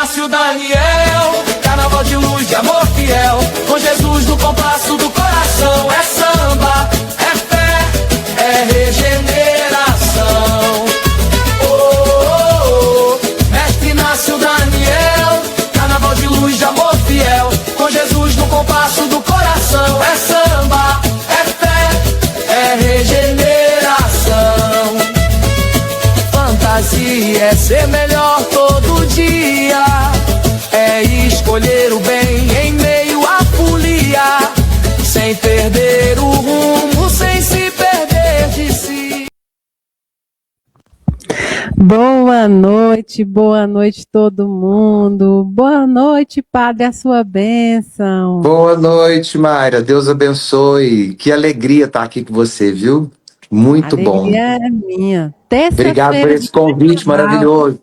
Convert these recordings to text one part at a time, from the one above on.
Inácio Daniel, carnaval de luz, de amor fiel, com Jesus no compasso do coração. É samba, é fé, é regeneração. Oh, oh, oh. Mestre Inácio Daniel, carnaval de luz, de amor fiel, com Jesus no compasso do coração. É samba, é fé, é regeneração. Fantasia é ser melhor todo dia, é escolher o bem em meio à folia, sem perder o rumo, sem se perder de si. Boa noite todo mundo. Boa noite, Padre, a sua bênção. Boa noite, Mayra, Deus abençoe. Que alegria estar aqui com você, viu? Muito bom. Alegria é minha. Obrigado por esse convite maravilhoso.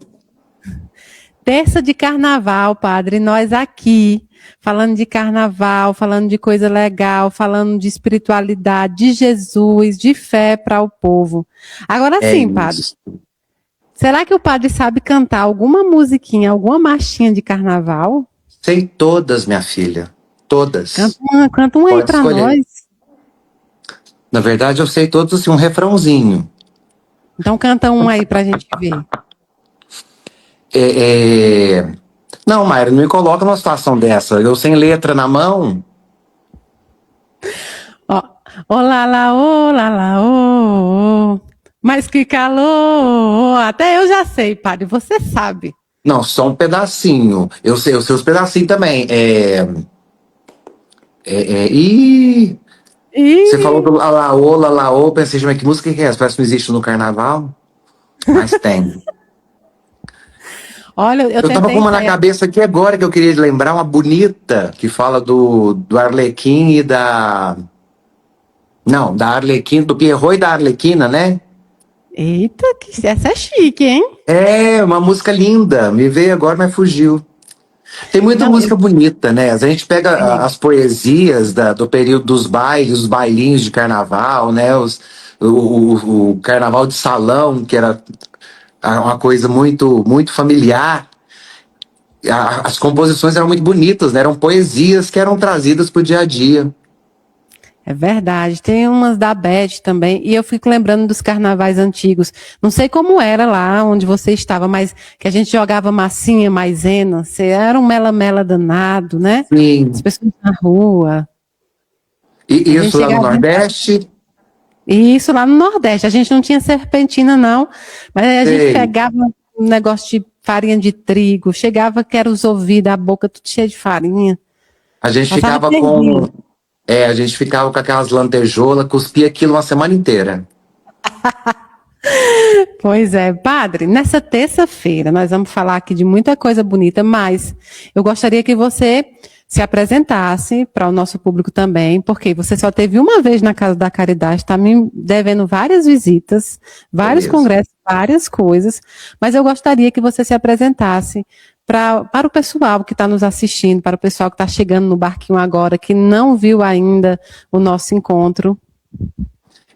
Terça de carnaval, Padre, nós aqui, falando de carnaval, falando de coisa legal, falando de espiritualidade, de Jesus, de fé para o povo. Agora sim, Padre, será que o Padre sabe cantar alguma musiquinha, alguma marchinha de carnaval? Sei todas, minha filha, todas. Canta uma aí para nós. Na verdade, eu sei todos, assim, um refrãozinho. Então canta um aí pra gente ver. Não, Mayra, não me coloca numa situação dessa. Eu sem letra na mão. Olá, lá, ô. Mas que calor. Até eu já sei, Padre, você sabe. Não, só um pedacinho. Eu sei os pedacinhos também. Você falou do Lalaô, pensei, mas que música que é essa? Parece que não existe no carnaval. Mas tem. Olha, eu tava com uma na cabeça aqui agora que eu queria lembrar, uma bonita, que fala do Arlequim e da... Não, da Arlequina, do Pierrot e da Arlequina, né? Eita, essa é chique, hein? É, uma música linda. Me veio agora, mas fugiu. Tem muita música bonita, né? A gente pega as poesias do período dos bailes, os bailinhos de carnaval, né? O carnaval de salão, que era uma coisa muito, muito familiar. As composições eram muito bonitas, né? Eram poesias que eram trazidas para o dia a dia. É verdade, tem umas da Beth também, e eu fico lembrando dos carnavais antigos. Não sei como era lá onde você estava, mas que a gente jogava massinha, maisena, você era um mela-mela danado, né? Sim. As pessoas na rua. E isso lá no Nordeste? Isso lá no Nordeste. A gente não tinha serpentina, não, mas a gente pegava um negócio de farinha de trigo, chegava que era os ouvidos, a boca tudo cheia de farinha. A gente ficava com... a gente ficava com aquelas lantejoulas, cuspia aquilo uma semana inteira. Pois é, Padre, nessa terça-feira nós vamos falar aqui de muita coisa bonita, mas eu gostaria que você se apresentasse para o nosso público também, porque você só teve uma vez na Casa da Caridade, está me devendo várias visitas, vários congressos, várias coisas, mas eu gostaria que você se apresentasse para o pessoal que está nos assistindo, para o pessoal que está chegando no barquinho agora, que não viu ainda o nosso encontro.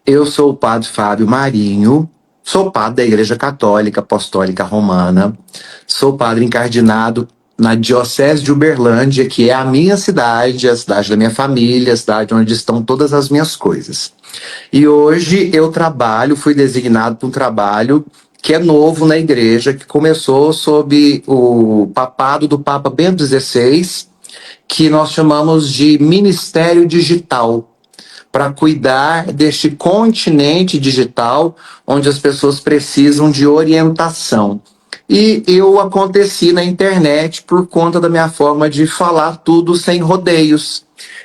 Eu sou o Padre Fábio Marinho, sou padre da Igreja Católica Apostólica Romana, sou padre encardinado na Diocese de Uberlândia, que é a minha cidade, a cidade da minha família, a cidade onde estão todas as minhas coisas. E hoje eu fui designado para um trabalho que é novo na igreja, que começou sob o papado do Papa Bento XVI, que nós chamamos de Ministério Digital, para cuidar deste continente digital, onde as pessoas precisam de orientação. E eu aconteci na internet por conta da minha forma de falar tudo sem rodeios.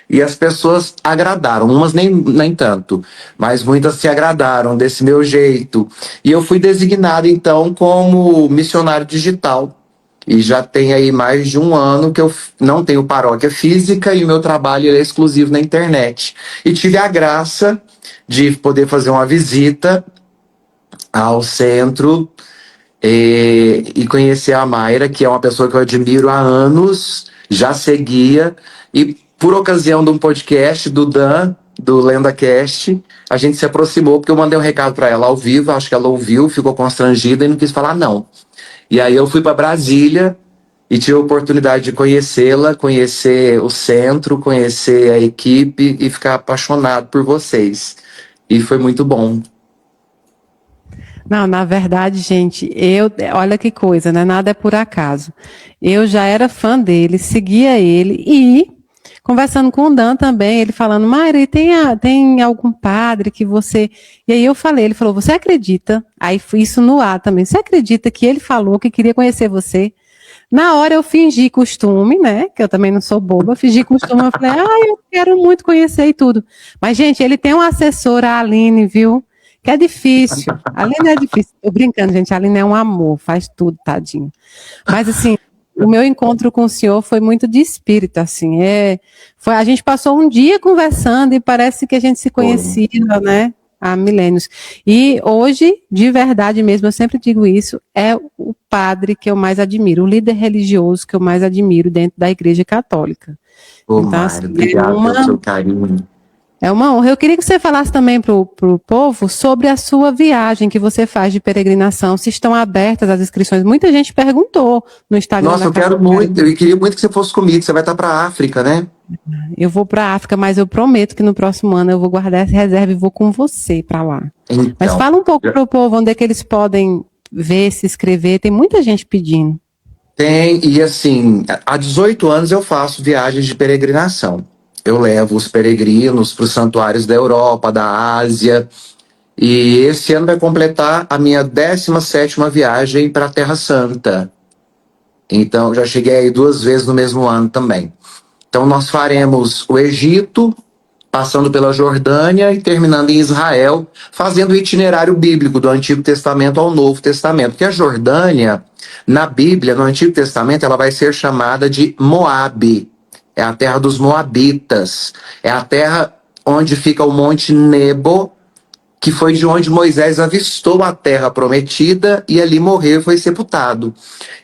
E as pessoas agradaram, umas nem tanto, mas muitas se agradaram desse meu jeito. E eu fui designado, então, como missionário digital. E já tem aí mais de um ano que eu não tenho paróquia física e o meu trabalho é exclusivo na internet. E tive a graça de poder fazer uma visita ao centro e conhecer a Mayra, que é uma pessoa que eu admiro há anos, já seguia, e por ocasião de um podcast do Dan, do LendaCast, a gente se aproximou, porque eu mandei um recado para ela ao vivo, acho que ela ouviu, ficou constrangida e não quis falar não. E aí eu fui para Brasília e tive a oportunidade de conhecê-la, conhecer o centro, conhecer a equipe e ficar apaixonado por vocês. E foi muito bom. Não, na verdade, gente, olha que coisa, né? Nada é por acaso. Eu já era fã dele, seguia ele e conversando com o Dan também, ele falando, Mayra, tem algum padre que você... E aí eu falei, ele falou, você acredita? Aí foi isso no ar também. Você acredita que ele falou que queria conhecer você? Na hora eu fingi costume, né? Que eu também não sou boba, eu fingi costume, eu falei, eu quero muito conhecer e tudo. Mas, gente, ele tem uma assessora, a Aline, viu? Que é difícil. A Aline é difícil. Tô brincando, gente. A Aline é um amor, faz tudo, tadinho. Mas, assim, o meu encontro com o senhor foi muito de espírito, assim. A gente passou um dia conversando e parece que a gente se conhecia, né? Há milênios. E hoje, de verdade mesmo, eu sempre digo isso, é o padre que eu mais admiro, o líder religioso que eu mais admiro dentro da Igreja Católica. Ô, então, Mayra, obrigado pelo seu carinho. É uma honra. Eu queria que você falasse também para o povo sobre a sua viagem que você faz de peregrinação, se estão abertas as inscrições. Muita gente perguntou no Instagram. Nossa, eu quero muito, eu queria muito que você fosse comigo, você vai estar para a África, né? Eu vou para a África, mas eu prometo que no próximo ano eu vou guardar essa reserva e vou com você para lá. Então, mas fala um pouco para o povo onde é que eles podem ver, se inscrever, tem muita gente pedindo. Tem, e assim, há 18 anos eu faço viagens de peregrinação. Eu levo os peregrinos para os santuários da Europa, da Ásia, e esse ano vai completar a minha 17ª viagem para a Terra Santa. Então, já cheguei aí 2 vezes no mesmo ano também. Então, nós faremos o Egito, passando pela Jordânia e terminando em Israel, fazendo o itinerário bíblico do Antigo Testamento ao Novo Testamento. Porque a Jordânia, na Bíblia, no Antigo Testamento, ela vai ser chamada de Moabe. É a terra dos Moabitas. É a terra onde fica o Monte Nebo, que foi de onde Moisés avistou a terra prometida e ali morreu e foi sepultado.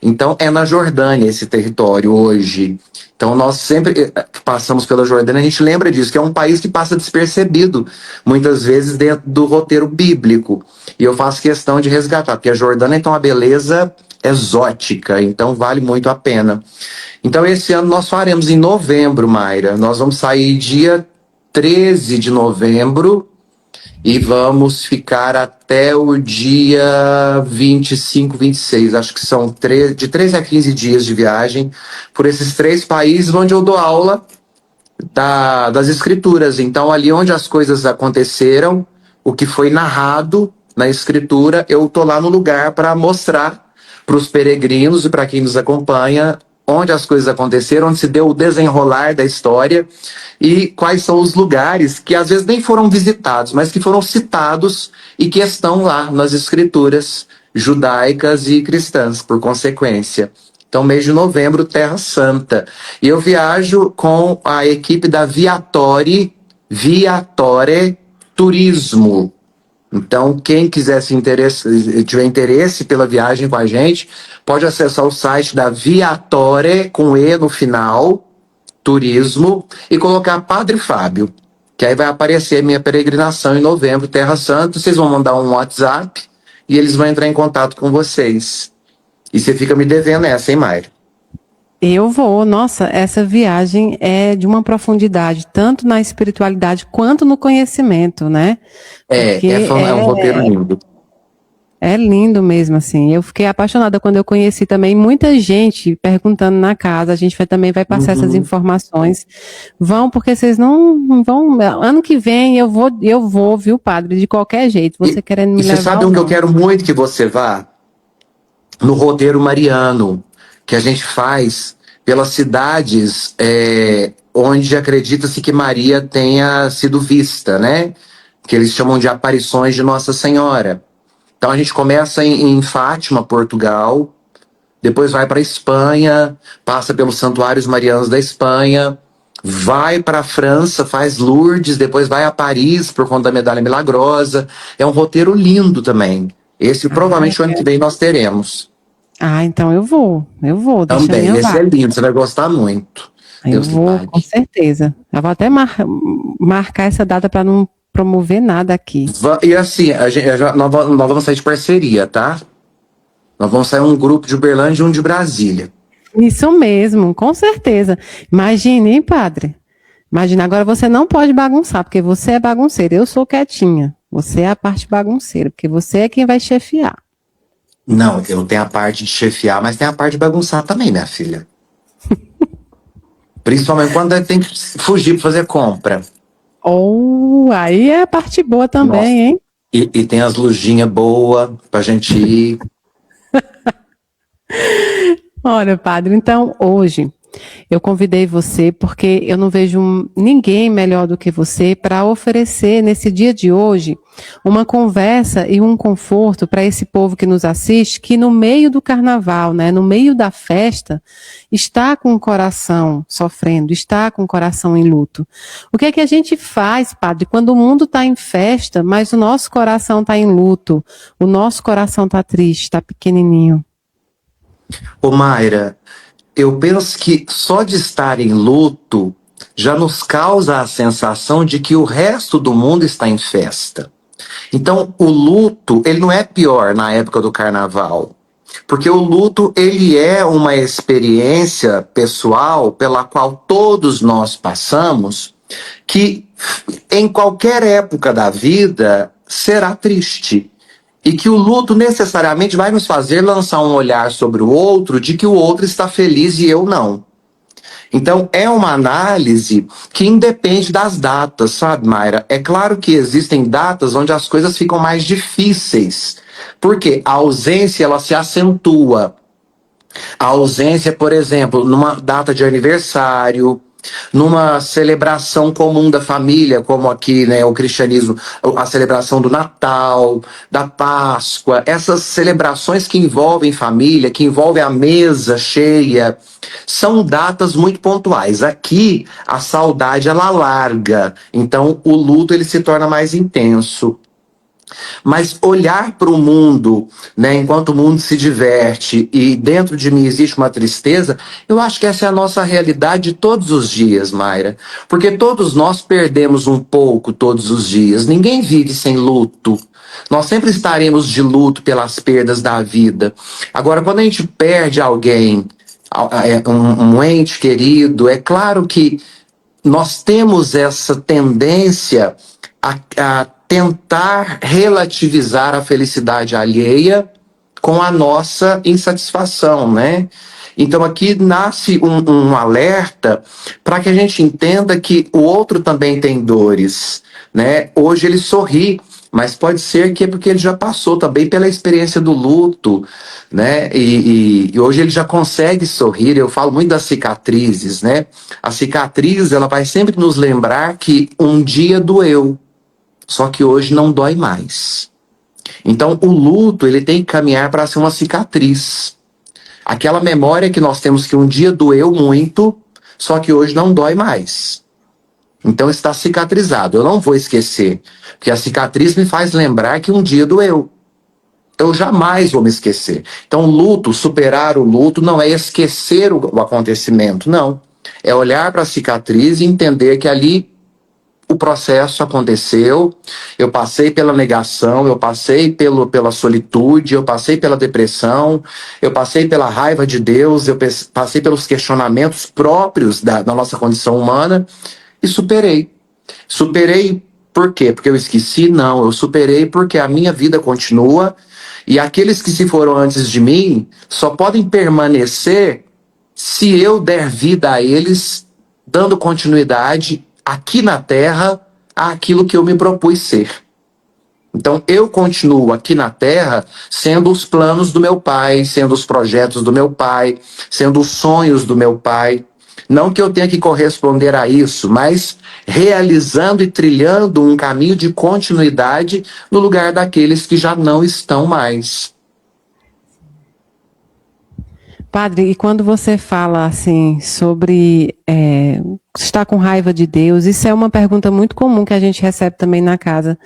Então é na Jordânia esse território hoje. Então nós sempre passamos pela Jordânia, a gente lembra disso, que é um país que passa despercebido, muitas vezes dentro do roteiro bíblico. E eu faço questão de resgatar, porque a Jordânia tem uma beleza exótica, então vale muito a pena. Então esse ano nós faremos em novembro, Mayra. Nós vamos sair dia 13 de novembro e vamos ficar até o dia 25, 26. Acho que são de 13 a 15 dias de viagem por esses 3 países onde eu dou aula das escrituras. Então ali onde as coisas aconteceram, o que foi narrado na escritura, eu tô lá no lugar para mostrar para os peregrinos e para quem nos acompanha onde as coisas aconteceram, onde se deu o desenrolar da história e quais são os lugares que às vezes nem foram visitados, mas que foram citados e que estão lá nas escrituras judaicas e cristãs, por consequência. Então, mês de novembro, Terra Santa. E eu viajo com a equipe da Viator Turismo. Então, quem quiser tiver interesse pela viagem com a gente, pode acessar o site da Viatore, com E no final, Turismo, e colocar Padre Fábio, que aí vai aparecer minha peregrinação em novembro, Terra Santa. Vocês vão mandar um WhatsApp e eles vão entrar em contato com vocês. E você fica me devendo essa, hein, Mayra? Eu vou, nossa, essa viagem é de uma profundidade, tanto na espiritualidade quanto no conhecimento, né? É um roteiro lindo. É lindo mesmo, assim. Eu fiquei apaixonada quando eu conheci também muita gente perguntando na casa. A gente também vai passar essas informações. Vão, porque vocês não vão. Ano que vem eu vou, viu, padre? De qualquer jeito. Você querendo me levar. E você sabe onde eu quero muito que você vá? No roteiro mariano, que a gente faz pelas cidades onde acredita-se que Maria tenha sido vista, né? Que eles chamam de aparições de Nossa Senhora. Então a gente começa em Fátima, Portugal, depois vai para Espanha, passa pelos santuários marianos da Espanha, vai para a França, faz Lourdes, depois vai a Paris por conta da Medalha Milagrosa. É um roteiro lindo também. Esse provavelmente o ano que vem nós teremos. Então eu vou. Também, esse é lindo, você vai gostar muito. Eu vou, com certeza. Eu vou até marcar essa data para não promover nada aqui. E assim, nós vamos sair de parceria, tá? Nós vamos sair um grupo de Uberlândia e um de Brasília. Isso mesmo, com certeza. Imagine, hein, padre? Imagina, agora você não pode bagunçar, porque você é bagunceiro. Eu sou quietinha. Você é a parte bagunceira, porque você é quem vai chefiar. Não, eu tenho a parte de chefiar, mas tem a parte de bagunçar também, minha filha. Principalmente quando tem que fugir para fazer compra. Aí é a parte boa também, Nossa. hein? E tem as luzinhas boas pra gente ir. Olha, padre, então hoje eu convidei você porque eu não vejo ninguém melhor do que você para oferecer nesse dia de hoje uma conversa e um conforto para esse povo que nos assiste, que no meio do carnaval, né, no meio da festa, está com o coração sofrendo, está com o coração em luto. O que é que a gente faz, padre, quando o mundo está em festa, mas o nosso coração está em luto, o nosso coração está triste, está pequenininho? Ô Mayra, eu penso que só de estar em luto já nos causa a sensação de que o resto do mundo está em festa. Então, o luto, ele não é pior na época do carnaval. Porque o luto, ele é uma experiência pessoal pela qual todos nós passamos, que em qualquer época da vida será triste. E que o luto necessariamente vai nos fazer lançar um olhar sobre o outro de que o outro está feliz e eu não. Então, é uma análise que independe das datas, sabe, Mayra? É claro que existem datas onde as coisas ficam mais difíceis, porque a ausência, ela se acentua. A ausência, por exemplo, numa data de aniversário, numa celebração comum da família, como aqui, né, o cristianismo, a celebração do Natal, da Páscoa, essas celebrações que envolvem família, que envolvem a mesa cheia, são datas muito pontuais. Aqui, a saudade, ela larga, então o luto ele se torna mais intenso. Mas olhar para o mundo, né, enquanto o mundo se diverte e dentro de mim existe uma tristeza, eu acho que essa é a nossa realidade todos os dias, Mayra. Porque todos nós perdemos um pouco todos os dias. Ninguém vive sem luto. Nós sempre estaremos de luto pelas perdas da vida. Agora, quando a gente perde alguém, um ente querido, é claro que nós temos essa tendência a tentar relativizar a felicidade alheia com a nossa insatisfação, né? Então aqui nasce um alerta para que a gente entenda que o outro também tem dores, né? Hoje ele sorri, mas pode ser que é porque ele já passou também pela experiência do luto, né? E hoje ele já consegue sorrir. Eu falo muito das cicatrizes, né? A cicatriz, ela vai sempre nos lembrar que um dia doeu, só que hoje não dói mais. Então o luto, ele tem que caminhar para ser uma cicatriz. Aquela memória que nós temos que um dia doeu muito, só que hoje não dói mais. Então está cicatrizado. Eu não vou esquecer, porque a cicatriz me faz lembrar que um dia doeu. Eu jamais vou me esquecer. Então o luto, superar o luto, não é esquecer o acontecimento, não. É olhar para a cicatriz e entender que ali o processo aconteceu, eu passei pela negação, eu passei pela solitude, eu passei pela depressão, eu passei pela raiva de Deus, eu passei pelos questionamentos próprios da nossa condição humana e superei. Superei por quê? Porque eu esqueci? Não, eu superei porque a minha vida continua e aqueles que se foram antes de mim só podem permanecer se eu der vida a eles, dando continuidade aqui na Terra àquilo que eu me propus ser. Então eu continuo aqui na Terra sendo os planos do meu pai, sendo os projetos do meu pai, sendo os sonhos do meu pai. Não que eu tenha que corresponder a isso, mas realizando e trilhando um caminho de continuidade no lugar daqueles que já não estão mais. Padre, e quando você fala assim sobre estar com raiva de Deus, isso é uma pergunta muito comum que a gente recebe também na casa.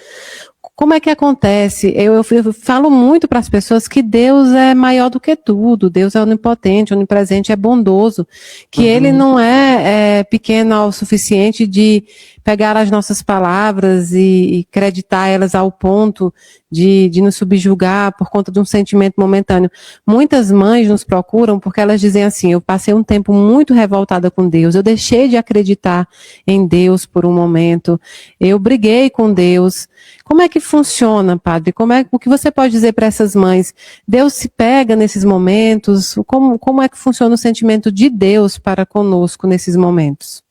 Como é que acontece? Eu falo muito para as pessoas que Deus é maior do que tudo, Deus é onipotente, onipresente, é bondoso, que Ele não é pequeno ao suficiente de pegar as nossas palavras e acreditar elas ao ponto de nos subjugar por conta de um sentimento momentâneo. Muitas mães nos procuram porque elas dizem assim: eu passei um tempo muito revoltada com Deus, eu deixei de acreditar em Deus por um momento, eu briguei com Deus. Como é que funciona, padre? O que você pode dizer para essas mães? Deus se pega nesses momentos? Como é que funciona o sentimento de Deus para conosco nesses momentos?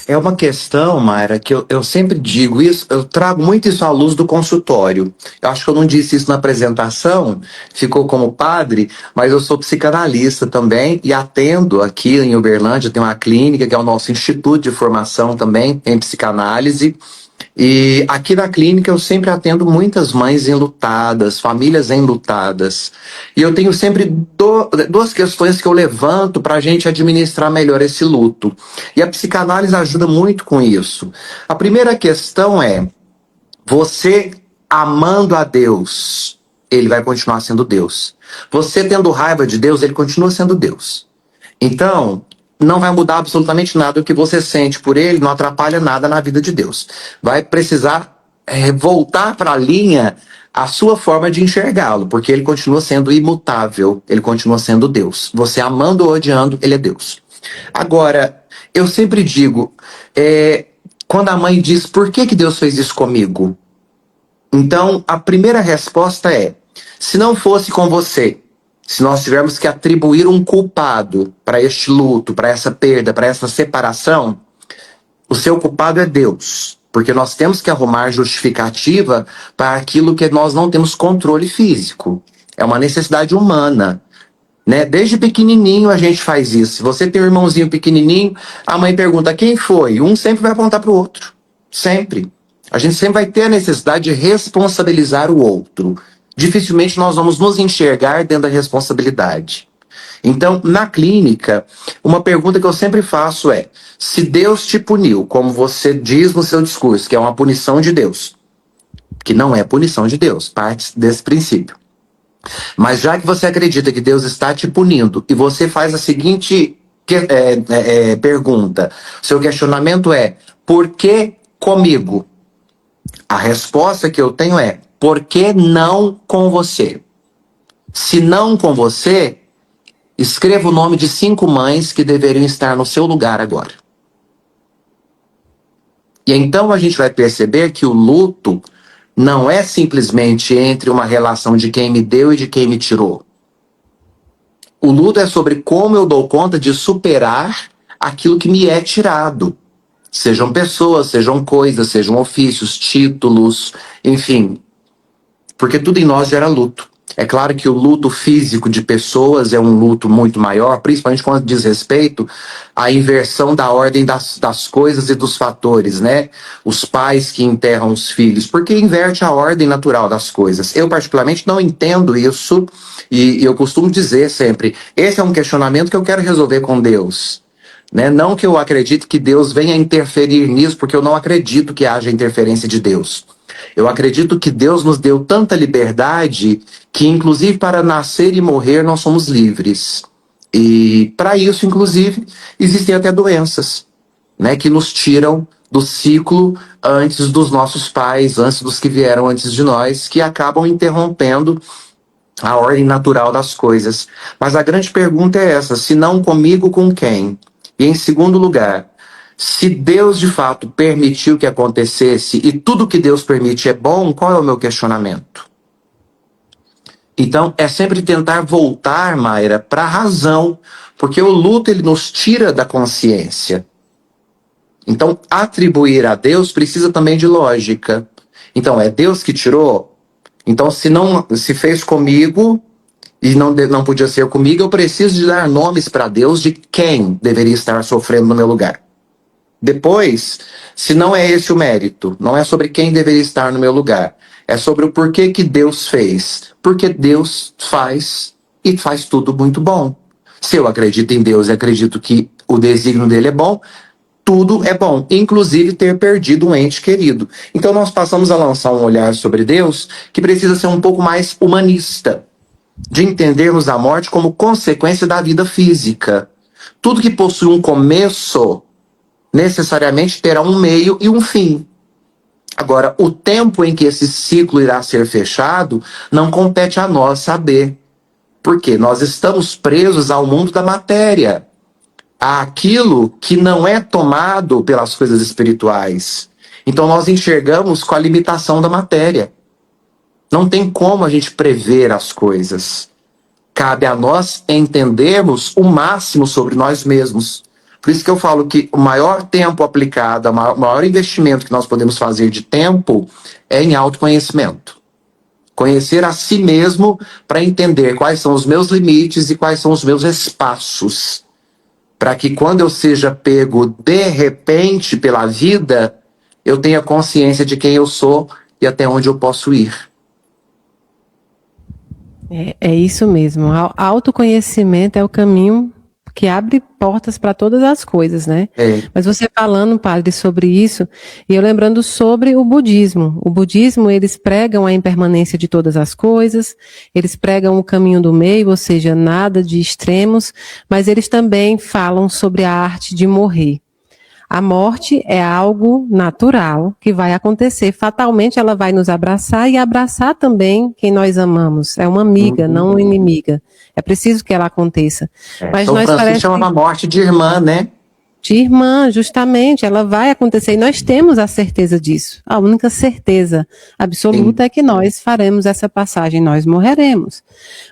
É uma questão, Mayra, que eu sempre digo isso, eu trago muito isso à luz do consultório. Eu acho que eu não disse isso na apresentação, ficou como padre, mas eu sou psicanalista também e atendo aqui em Uberlândia, tem uma clínica que é o nosso instituto de formação também em psicanálise. E aqui na clínica eu sempre atendo muitas mães enlutadas, famílias enlutadas. E eu tenho sempre duas questões que eu levanto para a gente administrar melhor esse luto. E a psicanálise ajuda muito com isso. A primeira questão é: você amando a Deus, ele vai continuar sendo Deus. Você tendo raiva de Deus, ele continua sendo Deus. Então, não vai mudar absolutamente nada. O que você sente por ele não atrapalha nada na vida de Deus. Vai precisar voltar para a linha a sua forma de enxergá-lo, porque ele continua sendo imutável, ele continua sendo Deus. Você amando ou odiando, ele é Deus. Agora, eu sempre digo, quando a mãe diz: por que Deus fez isso comigo? Então, a primeira resposta é: se não fosse com você, se nós tivermos que atribuir um culpado para este luto, para essa perda, para essa separação, o seu culpado é Deus. Porque nós temos que arrumar justificativa para aquilo que nós não temos controle físico. É uma necessidade humana, né? Desde pequenininho a gente faz isso. Se você tem um irmãozinho pequenininho, a mãe pergunta: quem foi? Um sempre vai apontar para o outro. Sempre. A gente sempre vai ter a necessidade de responsabilizar o outro. Dificilmente nós vamos nos enxergar dentro da responsabilidade. Então, na clínica, uma pergunta que eu sempre faço é: se Deus te puniu, como você diz no seu discurso, que é uma punição de Deus, que não é punição de Deus, parte desse princípio. Mas já que você acredita que Deus está te punindo, e você faz a seguinte pergunta, seu questionamento é: por que comigo? A resposta que eu tenho é: por que não com você? Se não com você, escreva o nome de 5 mães que deveriam estar no seu lugar agora. E então a gente vai perceber que o luto não é simplesmente entre uma relação de quem me deu e de quem me tirou. O luto é sobre como eu dou conta de superar aquilo que me é tirado. Sejam pessoas, sejam coisas, sejam ofícios, títulos, enfim. Porque tudo em nós gera luto. É claro que o luto físico de pessoas é um luto muito maior, principalmente quando diz respeito à inversão da ordem das coisas e dos fatores, né? Os pais que enterram os filhos, porque inverte a ordem natural das coisas. Eu, particularmente, não entendo isso e eu costumo dizer sempre: esse é um questionamento que eu quero resolver com Deus. Né? Não que eu acredite que Deus venha interferir nisso, porque eu não acredito que haja interferência de Deus. Eu acredito que Deus nos deu tanta liberdade que, inclusive, para nascer e morrer, nós somos livres. E, para isso, inclusive, existem até doenças, né, que nos tiram do ciclo antes dos nossos pais, antes dos que vieram antes de nós, que acabam interrompendo a ordem natural das coisas. Mas a grande pergunta é essa: se não comigo, com quem? E, em segundo lugar, se Deus de fato permitiu que acontecesse e tudo que Deus permite é bom, qual é o meu questionamento? Então, é sempre tentar voltar, Mayra, para a razão, porque o luto ele nos tira da consciência. Então, atribuir a Deus precisa também de lógica. Então, é Deus que tirou? Então, se fez comigo e não podia ser comigo, eu preciso de dar nomes para Deus de quem deveria estar sofrendo no meu lugar. Depois, se não é esse o mérito, não é sobre quem deveria estar no meu lugar, é sobre o porquê que Deus fez. Porque Deus faz e faz tudo muito bom. Se eu acredito em Deus e acredito que o desígnio dele é bom, tudo é bom, inclusive ter perdido um ente querido. Então nós passamos a lançar um olhar sobre Deus que precisa ser um pouco mais humanista, de entendermos a morte como consequência da vida física. Tudo que possui um começo necessariamente terá um meio e um fim. Agora, o tempo em que esse ciclo irá ser fechado não compete a nós saber. Porque nós estamos presos ao mundo da matéria, àquilo que não é tomado pelas coisas espirituais. Então nós enxergamos com a limitação da matéria. Não tem como a gente prever as coisas. Cabe a nós entendermos o máximo sobre nós mesmos. Por isso que eu falo que o maior tempo aplicado, o maior investimento que nós podemos fazer de tempo é em autoconhecimento. Conhecer a si mesmo para entender quais são os meus limites e quais são os meus espaços. Para que quando eu seja pego de repente pela vida, eu tenha consciência de quem eu sou e até onde eu posso ir. É isso mesmo. Autoconhecimento é o caminho que abre portas para todas as coisas, né? Mas você falando, padre, sobre isso, e eu lembrando sobre o budismo. O budismo, eles pregam a impermanência de todas as coisas, eles pregam o caminho do meio, ou seja, nada de extremos, mas eles também falam sobre a arte de morrer. A morte é algo natural que vai acontecer. Fatalmente ela vai nos abraçar e abraçar também quem nós amamos. É uma amiga, não uma inimiga. É preciso que ela aconteça. Mas São nós Francisco chama uma morte de irmã, né? De irmã, justamente, ela vai acontecer e nós temos a certeza disso. A única certeza absoluta é que nós faremos essa passagem, nós morreremos.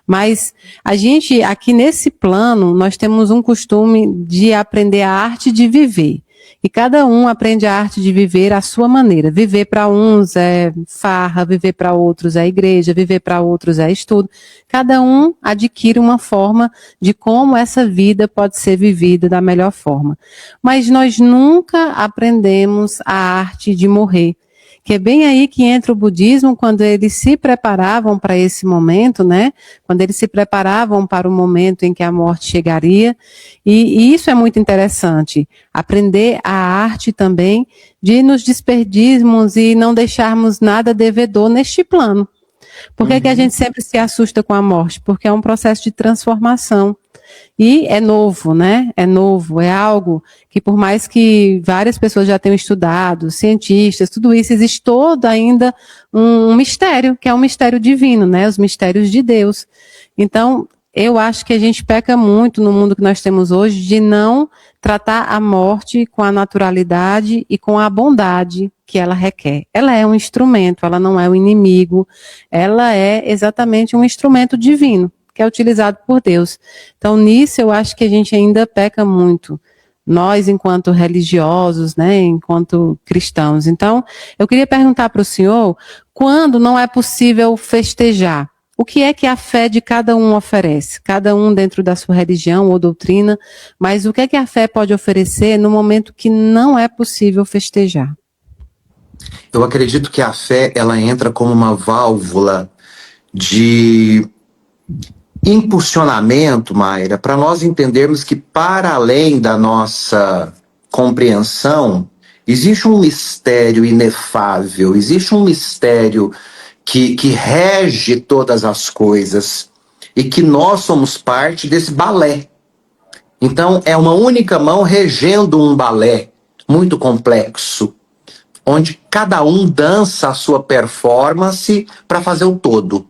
Mas a gente, aqui nesse plano, nós temos um costume de aprender a arte de viver. E cada um aprende a arte de viver à sua maneira. Viver para uns é farra, viver para outros é igreja, viver para outros é estudo. Cada um adquire uma forma de como essa vida pode ser vivida da melhor forma. Mas nós nunca aprendemos a arte de morrer. Que é bem aí que entra o budismo, quando eles se preparavam para esse momento, né? Quando eles se preparavam para o momento em que a morte chegaria. E isso é muito interessante. Aprender a arte também de nos despedirmos e não deixarmos nada devedor neste plano. Por que que a gente sempre se assusta com a morte? Porque é um processo de transformação. E é novo, né? É novo, é algo que por mais que várias pessoas já tenham estudado, cientistas, tudo isso, existe todo ainda um mistério, que é um mistério divino, né? Os mistérios de Deus. Então, eu acho que a gente peca muito no mundo que nós temos hoje de não tratar a morte com a naturalidade e com a bondade que ela requer. Ela é um instrumento, ela não é um inimigo, ela é exatamente um instrumento divino, que é utilizado por Deus. Então, nisso eu acho que a gente ainda peca muito. Nós, enquanto religiosos, né, enquanto cristãos. Então, eu queria perguntar para o senhor, quando não é possível festejar, o que é que a fé de cada um oferece? Cada um dentro da sua religião ou doutrina, mas o que é que a fé pode oferecer no momento que não é possível festejar? Eu acredito que a fé, ela entra como uma válvula de impulsionamento, Mayra, para nós entendermos que para além da nossa compreensão, existe um mistério inefável, existe um mistério que rege todas as coisas e que nós somos parte desse balé. Então, é uma única mão regendo um balé muito complexo, onde cada um dança a sua performance para fazer o todo.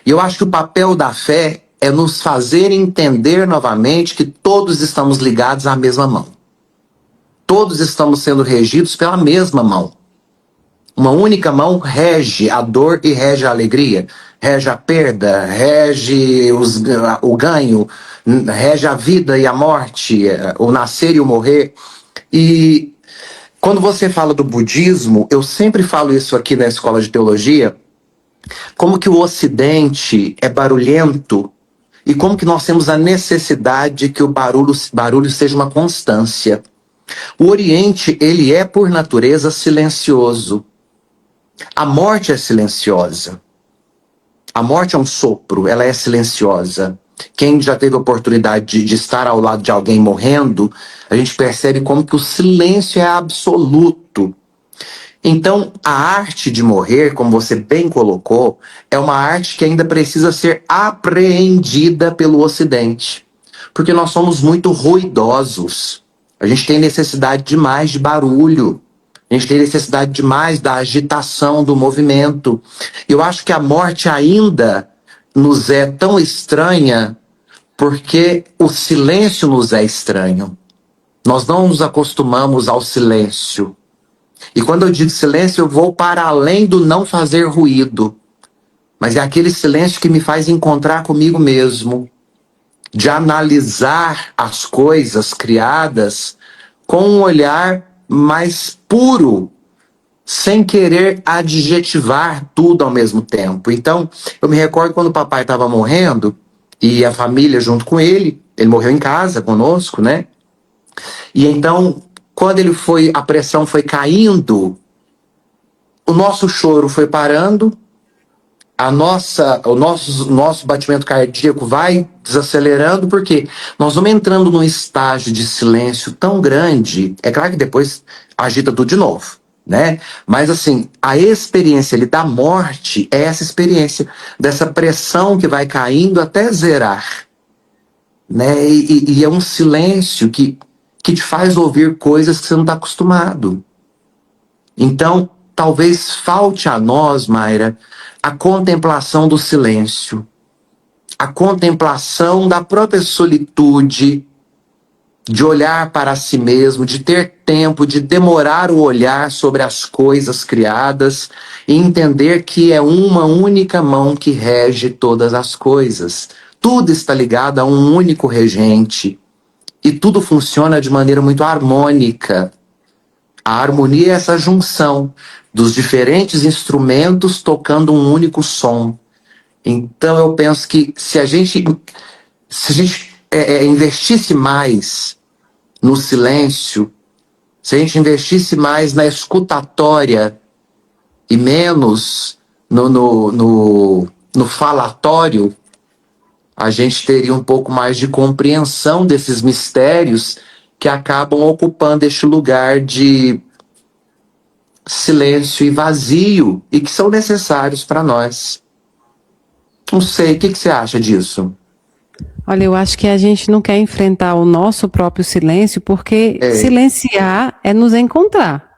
E eu acho que o papel da fé é nos fazer entender novamente que todos estamos ligados à mesma mão. Todos estamos sendo regidos pela mesma mão. Uma única mão rege a dor e rege a alegria, rege a perda, rege o ganho, rege a vida e a morte, o nascer e o morrer. E quando você fala do budismo, eu sempre falo isso aqui na escola de teologia, como que o Ocidente é barulhento e como que nós temos a necessidade de que o barulho seja uma constância. O Oriente, ele é por natureza silencioso. A morte é silenciosa. A morte é um sopro, ela é silenciosa. Quem já teve a oportunidade de estar ao lado de alguém morrendo, a gente percebe como que o silêncio é absoluto. Então, a arte de morrer, como você bem colocou, é uma arte que ainda precisa ser apreendida pelo Ocidente. Porque nós somos muito ruidosos. A gente tem necessidade demais de barulho. A A gente tem necessidade demais da agitação, do movimento. Eu acho que a morte ainda nos é tão estranha porque o silêncio nos é estranho. Nós não nos acostumamos ao silêncio. E quando eu digo silêncio, eu vou para além do não fazer ruído. Mas é aquele silêncio que me faz encontrar comigo mesmo, de analisar as coisas criadas com um olhar mais puro, sem querer adjetivar tudo ao mesmo tempo. Então, eu me recordo quando o papai estava morrendo, e a família junto com ele morreu em casa conosco, né? E então, quando a pressão foi caindo, o nosso choro foi parando, o nosso batimento cardíaco vai desacelerando, porque nós vamos entrando num estágio de silêncio tão grande. É claro que depois agita tudo de novo, né? Mas assim, a experiência ali da morte é essa experiência dessa pressão que vai caindo até zerar, né? E é um silêncio que te faz ouvir coisas que você não está acostumado. Então, talvez falte a nós, Mayra, a contemplação do silêncio, a contemplação da própria solitude, de olhar para si mesmo, de ter tempo, de demorar o olhar sobre as coisas criadas e entender que é uma única mão que rege todas as coisas. Tudo está ligado a um único regente e tudo funciona de maneira muito harmônica. A harmonia é essa junção dos diferentes instrumentos tocando um único som. Então eu penso que se a gente investisse mais no silêncio, se a gente investisse mais na escutatória e menos no falatório, a gente teria um pouco mais de compreensão desses mistérios que acabam ocupando este lugar de silêncio e vazio e que são necessários para nós. Não sei, o que você acha disso? Olha, eu acho que a gente não quer enfrentar o nosso próprio silêncio, porque silenciar é nos encontrar.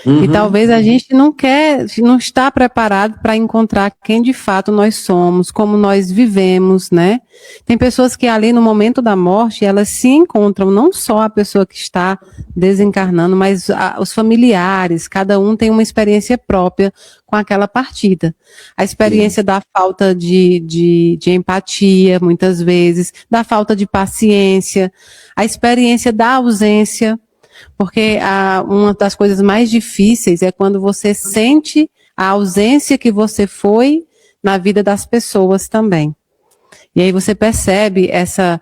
Uhum. E talvez a gente não está preparado para encontrar quem de fato nós somos, como nós vivemos, né? Tem pessoas que ali no momento da morte, elas se encontram, não só a pessoa que está desencarnando, mas os familiares, cada um tem uma experiência própria com aquela partida. A experiência da falta de empatia, muitas vezes, da falta de paciência, a experiência da ausência. Porque uma das coisas mais difíceis é quando você sente a ausência que você foi na vida das pessoas também. E aí você percebe essa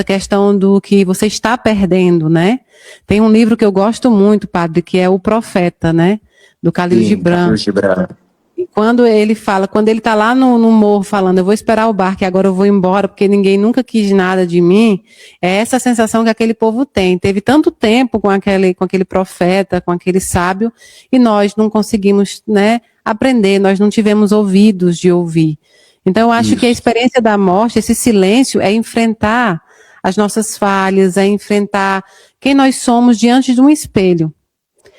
questão do que você está perdendo, né? Tem um livro que eu gosto muito, padre, que é O Profeta, né? Do Khalil Gibran. E quando ele está lá no morro falando, eu vou esperar o barco e agora eu vou embora porque ninguém nunca quis nada de mim, é essa sensação que aquele povo tem. Teve tanto tempo com aquele profeta, com aquele sábio, e nós não conseguimos, né, aprender, nós não tivemos ouvidos de ouvir. Então eu acho que a experiência da morte, esse silêncio, é enfrentar as nossas falhas, é enfrentar quem nós somos diante de um espelho.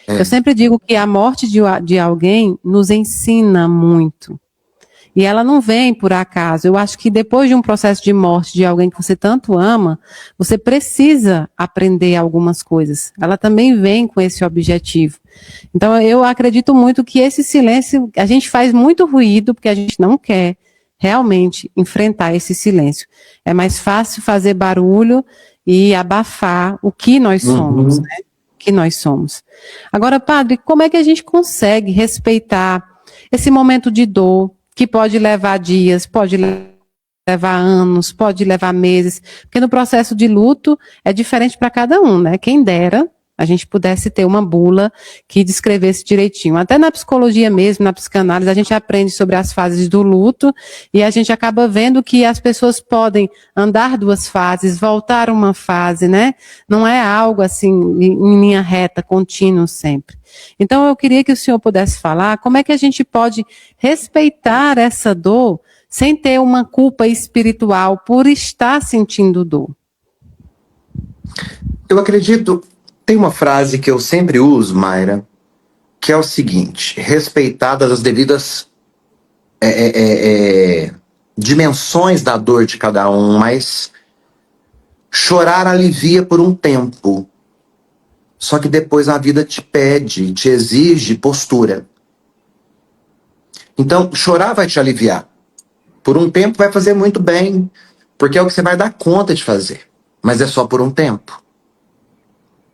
Eu sempre digo que a morte de alguém nos ensina muito. E ela não vem por acaso. Eu acho que depois de um processo de morte de alguém que você tanto ama, você precisa aprender algumas coisas. Ela também vem com esse objetivo. Então eu acredito muito que esse silêncio, a gente faz muito ruído porque a gente não quer realmente enfrentar esse silêncio. É mais fácil fazer barulho e abafar o que nós somos, né? Que nós somos. Agora, padre, como é que a gente consegue respeitar esse momento de dor, que pode levar dias, pode levar anos, pode levar meses, porque no processo de luto é diferente para cada um, né? Quem dera a gente pudesse ter uma bula que descrevesse direitinho. Até na psicologia mesmo, na psicanálise, a gente aprende sobre as fases do luto e a gente acaba vendo que as pessoas podem andar duas fases, voltar uma fase, né? Não é algo assim em linha reta, contínuo sempre. Então eu queria que o senhor pudesse falar como é que a gente pode respeitar essa dor sem ter uma culpa espiritual por estar sentindo dor. Eu acredito, tem uma frase que eu sempre uso, Mayra, que é o seguinte: respeitadas as devidas dimensões da dor de cada um, mas chorar alivia por um tempo. Só que depois a vida te pede, te exige postura. Então, chorar vai te aliviar. Por um tempo vai fazer muito bem, porque é o que você vai dar conta de fazer. Mas é só por um tempo.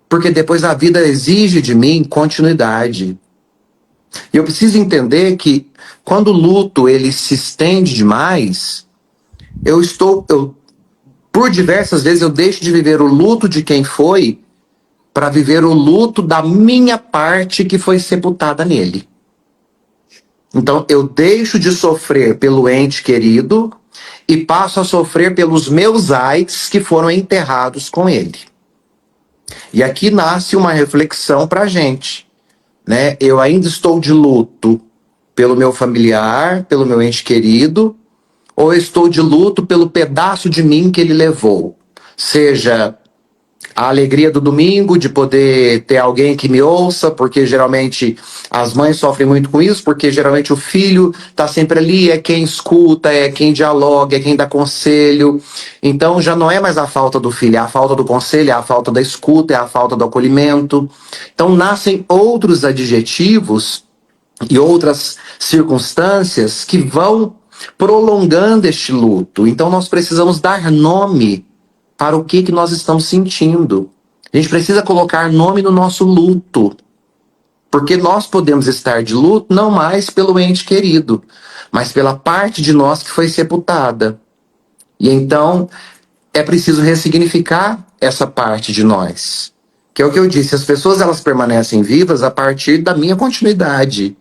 Porque depois a vida exige de mim continuidade. E eu preciso entender que quando o luto ele se estende demais, por diversas vezes eu deixo de viver o luto de quem foi para viver o luto da minha parte que foi sepultada nele. Então eu deixo de sofrer pelo ente querido e passo a sofrer pelos meus ais que foram enterrados com ele. E aqui nasce uma reflexão para a gente, né? Eu ainda estou de luto pelo meu familiar, pelo meu ente querido, ou eu estou de luto pelo pedaço de mim que ele levou? Seja a alegria do domingo, de poder ter alguém que me ouça, porque geralmente as mães sofrem muito com isso, porque geralmente o filho está sempre ali, é quem escuta, é quem dialoga, é quem dá conselho. Então já não é mais a falta do filho, é a falta do conselho, é a falta da escuta, é a falta do acolhimento. Então nascem outros adjetivos e outras circunstâncias que vão prolongando este luto. Então nós precisamos dar nome para o que nós estamos sentindo. A gente precisa colocar nome no nosso luto. Porque nós podemos estar de luto não mais pelo ente querido, mas pela parte de nós que foi sepultada. E então é preciso ressignificar essa parte de nós. Que é o que eu disse, as pessoas elas permanecem vivas a partir da minha continuidade,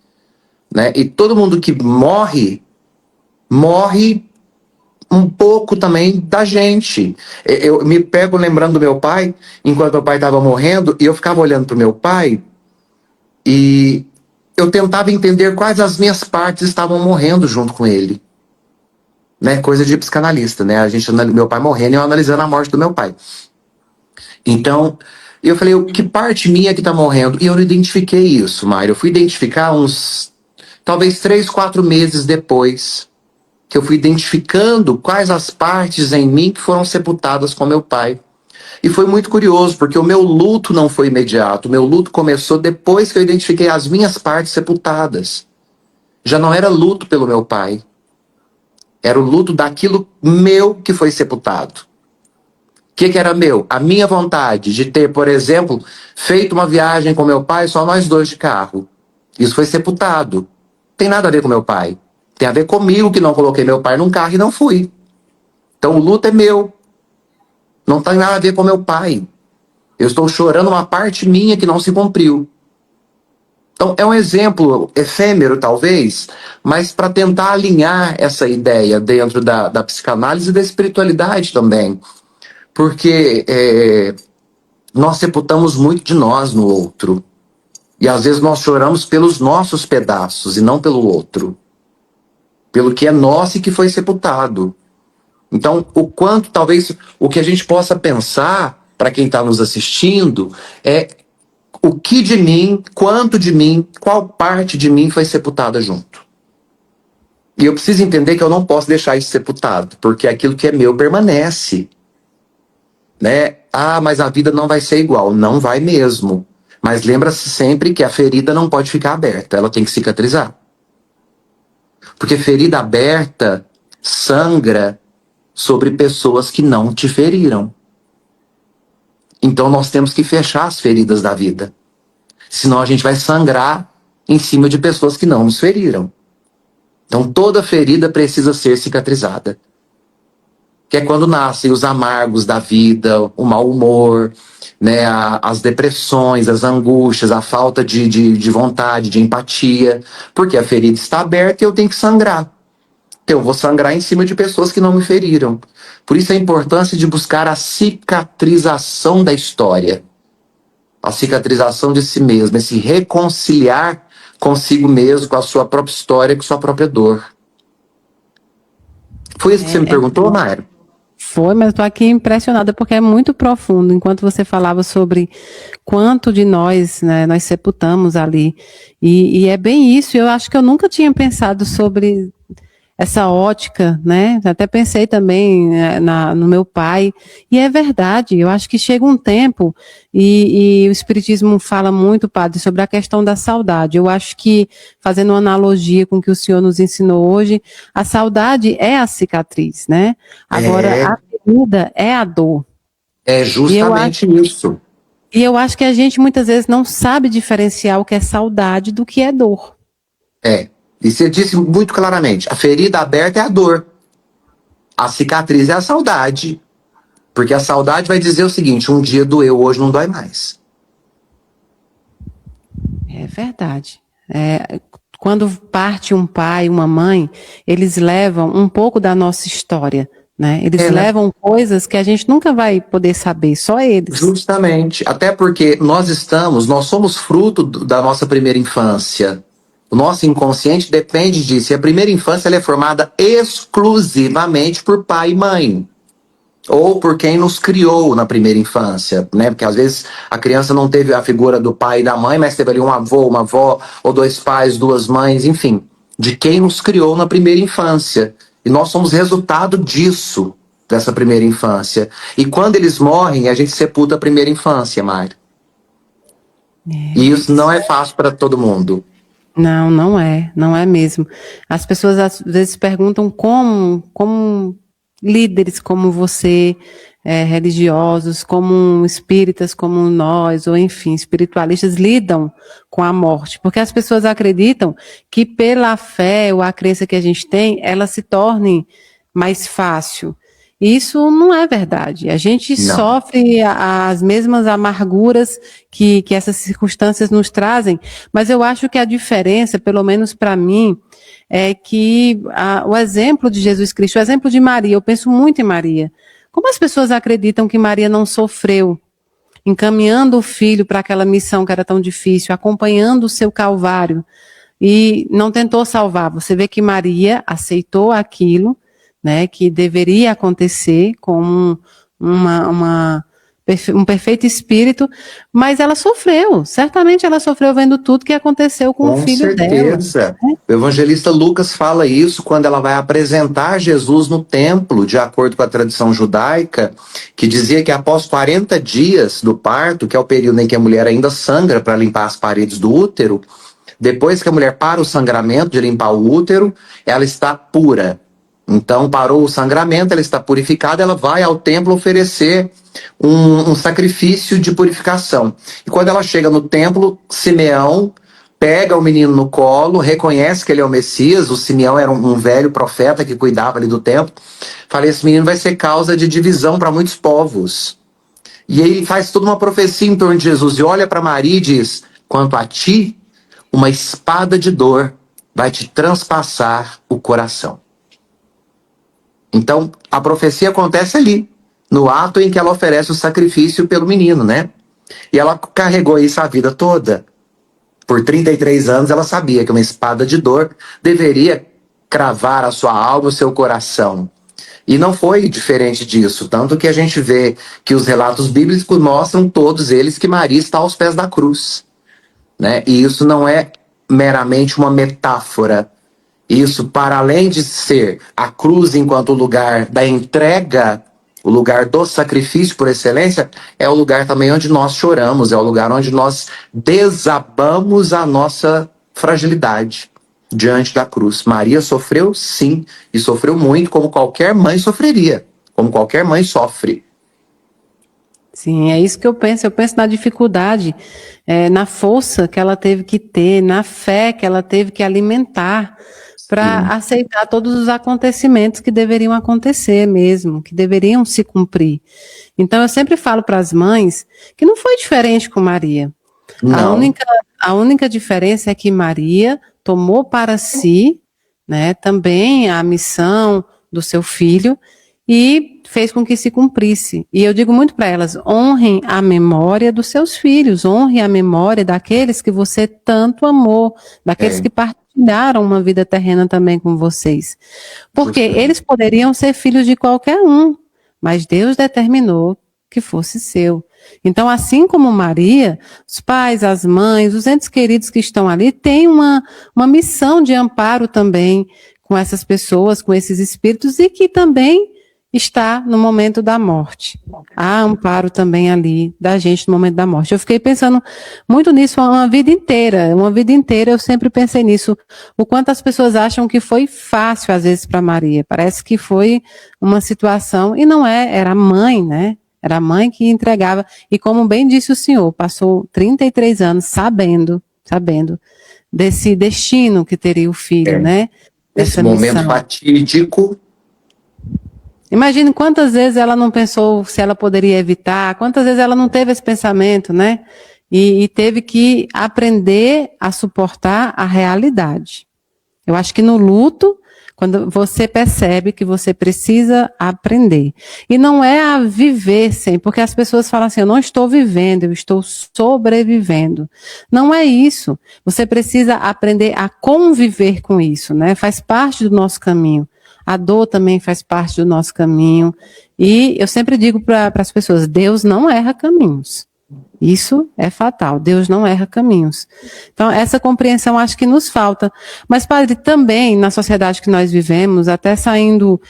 né? E todo mundo que morre um pouco também da gente. Eu me pego lembrando do meu pai, enquanto meu pai estava morrendo, e eu ficava olhando para o meu pai e eu tentava entender quais as minhas partes estavam morrendo junto com ele. Né? Coisa de psicanalista, né? Meu pai morrendo e eu analisando a morte do meu pai. Então, eu falei, que parte minha que está morrendo? E eu não identifiquei isso, Mário. Eu fui identificar talvez 3, 4 meses depois, que eu fui identificando quais as partes em mim que foram sepultadas com meu pai. E foi muito curioso, porque o meu luto não foi imediato. O meu luto começou depois que eu identifiquei as minhas partes sepultadas. Já não era luto pelo meu pai. Era o luto daquilo meu que foi sepultado. O que era meu? A minha vontade de ter, por exemplo, feito uma viagem com meu pai, só nós dois de carro. Isso foi sepultado. Não tem nada a ver com meu pai. Tem a ver comigo que não coloquei meu pai num carro e não fui. Então o luto é meu. Não tem nada a ver com meu pai. Eu estou chorando uma parte minha que não se cumpriu. Então é um exemplo efêmero talvez, mas para tentar alinhar essa ideia dentro da psicanálise e da espiritualidade também. Porque nós sepultamos muito de nós no outro. E às vezes nós choramos pelos nossos pedaços e não pelo outro. Pelo que é nosso e que foi sepultado. Então, o quanto, talvez, o que a gente possa pensar, para quem está nos assistindo, é o que de mim, quanto de mim, qual parte de mim foi sepultada junto. E eu preciso entender que eu não posso deixar isso sepultado, porque aquilo que é meu permanece. Né? Ah, mas a vida não vai ser igual. Não vai mesmo. Mas lembra-se sempre que a ferida não pode ficar aberta, ela tem que cicatrizar. Porque ferida aberta sangra sobre pessoas que não te feriram. Então nós temos que fechar as feridas da vida. Senão a gente vai sangrar em cima de pessoas que não nos feriram. Então toda ferida precisa ser cicatrizada. Que é quando nascem os amargos da vida, o mau humor, né, as depressões, as angústias, a falta de vontade, de empatia. Porque a ferida está aberta e eu tenho que sangrar. Então eu vou sangrar em cima de pessoas que não me feriram. Por isso a importância de buscar a cicatrização da história. A cicatrização de si mesmo, esse reconciliar consigo mesmo, com a sua própria história, com a sua própria dor. Foi isso que você me perguntou, Mayra? Foi, mas eu estou aqui impressionada porque é muito profundo. Enquanto você falava sobre quanto de nós, né, nós sepultamos ali. E é bem isso. Eu acho que eu nunca tinha pensado sobre essa ótica, né? Até pensei também no meu pai. E é verdade, eu acho que chega um tempo, e o Espiritismo fala muito, padre, sobre a questão da saudade. Eu acho que, fazendo uma analogia com o que o senhor nos ensinou hoje, a saudade é a cicatriz, né? Agora, a ferida é a dor. É justamente isso. E eu acho que a gente muitas vezes não sabe diferenciar o que é saudade do que é dor. E você disse muito claramente, a ferida aberta é a dor. A cicatriz é a saudade. Porque a saudade vai dizer o seguinte, um dia doeu, hoje não dói mais. É verdade. Quando parte um pai, uma mãe, eles levam um pouco da nossa história, né? Eles levam coisas que a gente nunca vai poder saber, só eles. Justamente. Até porque nós somos fruto da nossa primeira infância. O nosso inconsciente depende disso. E a primeira infância ela é formada exclusivamente por pai e mãe. Ou por quem nos criou na primeira infância, né? Porque às vezes a criança não teve a figura do pai e da mãe, mas teve ali um avô, uma avó, ou dois pais, duas mães, enfim, de quem nos criou na primeira infância. E nós somos resultado disso, dessa primeira infância. E quando eles morrem, a gente sepulta a primeira infância, Mari. E isso não é fácil para todo mundo. Não, não é mesmo. As pessoas às vezes perguntam como líderes como você, religiosos, como espíritas como nós, ou enfim, espiritualistas, lidam com a morte. Porque as pessoas acreditam que pela fé ou a crença que a gente tem, ela se torne mais fácil. Isso não é verdade. A gente sofre as mesmas amarguras que essas circunstâncias nos trazem, mas eu acho que a diferença, pelo menos para mim, é que o exemplo de Jesus Cristo, o exemplo de Maria, eu penso muito em Maria. Como as pessoas acreditam que Maria não sofreu, encaminhando o filho para aquela missão que era tão difícil, acompanhando o seu calvário, e não tentou salvar? Você vê que Maria aceitou aquilo, né, que deveria acontecer com um perfeito espírito, mas ela sofreu, certamente ela sofreu vendo tudo que aconteceu com o filho dela. Com certeza. O evangelista Lucas fala isso quando ela vai apresentar Jesus no templo, de acordo com a tradição judaica, que dizia que após 40 dias do parto, que é o período em que a mulher ainda sangra para limpar as paredes do útero, depois que a mulher para o sangramento de limpar o útero, ela está pura. Então, parou o sangramento, ela está purificada, ela vai ao templo oferecer um sacrifício de purificação. E quando ela chega no templo, Simeão pega o menino no colo, reconhece que ele é o Messias. O Simeão era um velho profeta que cuidava ali do templo. Fala, esse menino vai ser causa de divisão para muitos povos. E aí ele faz toda uma profecia em torno de Jesus e olha para Maria e diz, quanto a ti, uma espada de dor vai te transpassar o coração. Então, a profecia acontece ali, no ato em que ela oferece o sacrifício pelo menino, né? E ela carregou isso a vida toda. Por 33 anos, ela sabia que uma espada de dor deveria cravar a sua alma, o seu coração. E não foi diferente disso, tanto que a gente vê que os relatos bíblicos mostram todos eles que Maria está aos pés da cruz, né? E isso não é meramente uma metáfora. Isso, para além de ser a cruz enquanto lugar da entrega, o lugar do sacrifício por excelência, é o lugar também onde nós choramos, é o lugar onde nós desabamos a nossa fragilidade diante da cruz. Maria sofreu, sim, e sofreu muito, como qualquer mãe sofreria, como qualquer mãe sofre. Sim, é isso que eu penso. Eu penso na dificuldade, na força que ela teve que ter, na fé que ela teve que alimentar, para aceitar todos os acontecimentos que deveriam acontecer mesmo, que deveriam se cumprir. Então, eu sempre falo para as mães que não foi diferente com Maria. A única diferença é que Maria tomou para si, né, também a missão do seu filho e fez com que se cumprisse. E eu digo muito para elas, honrem a memória dos seus filhos, honrem a memória daqueles que você tanto amou, daqueles que partilharam uma vida terrena também com vocês. Porque eles poderiam ser filhos de qualquer um, mas Deus determinou que fosse seu. Então, assim como Maria, os pais, as mães, os entes queridos que estão ali têm uma missão de amparo também com essas pessoas, com esses espíritos, e que também está no momento da morte. Há amparo também ali da gente no momento da morte. Eu fiquei pensando muito nisso uma vida inteira eu sempre pensei nisso, o quanto as pessoas acham que foi fácil às vezes para Maria, parece que foi uma situação, e não é, era a mãe, né? Era a mãe que entregava, e como bem disse o senhor, passou 33 anos sabendo desse destino que teria o filho, né? Esse momento fatídico. Imagine quantas vezes ela não pensou se ela poderia evitar, quantas vezes ela não teve esse pensamento, né? E teve que aprender a suportar a realidade. Eu acho que no luto, quando você percebe que você precisa aprender. E não é a viver sem, porque as pessoas falam assim, eu não estou vivendo, eu estou sobrevivendo. Não é isso. Você precisa aprender a conviver com isso, né? Faz parte do nosso caminho. A dor também faz parte do nosso caminho. E eu sempre digo para as pessoas, Deus não erra caminhos. Isso é fatal, Deus não erra caminhos. Então, essa compreensão acho que nos falta. Mas, padre, também na sociedade que nós vivemos, até saindo,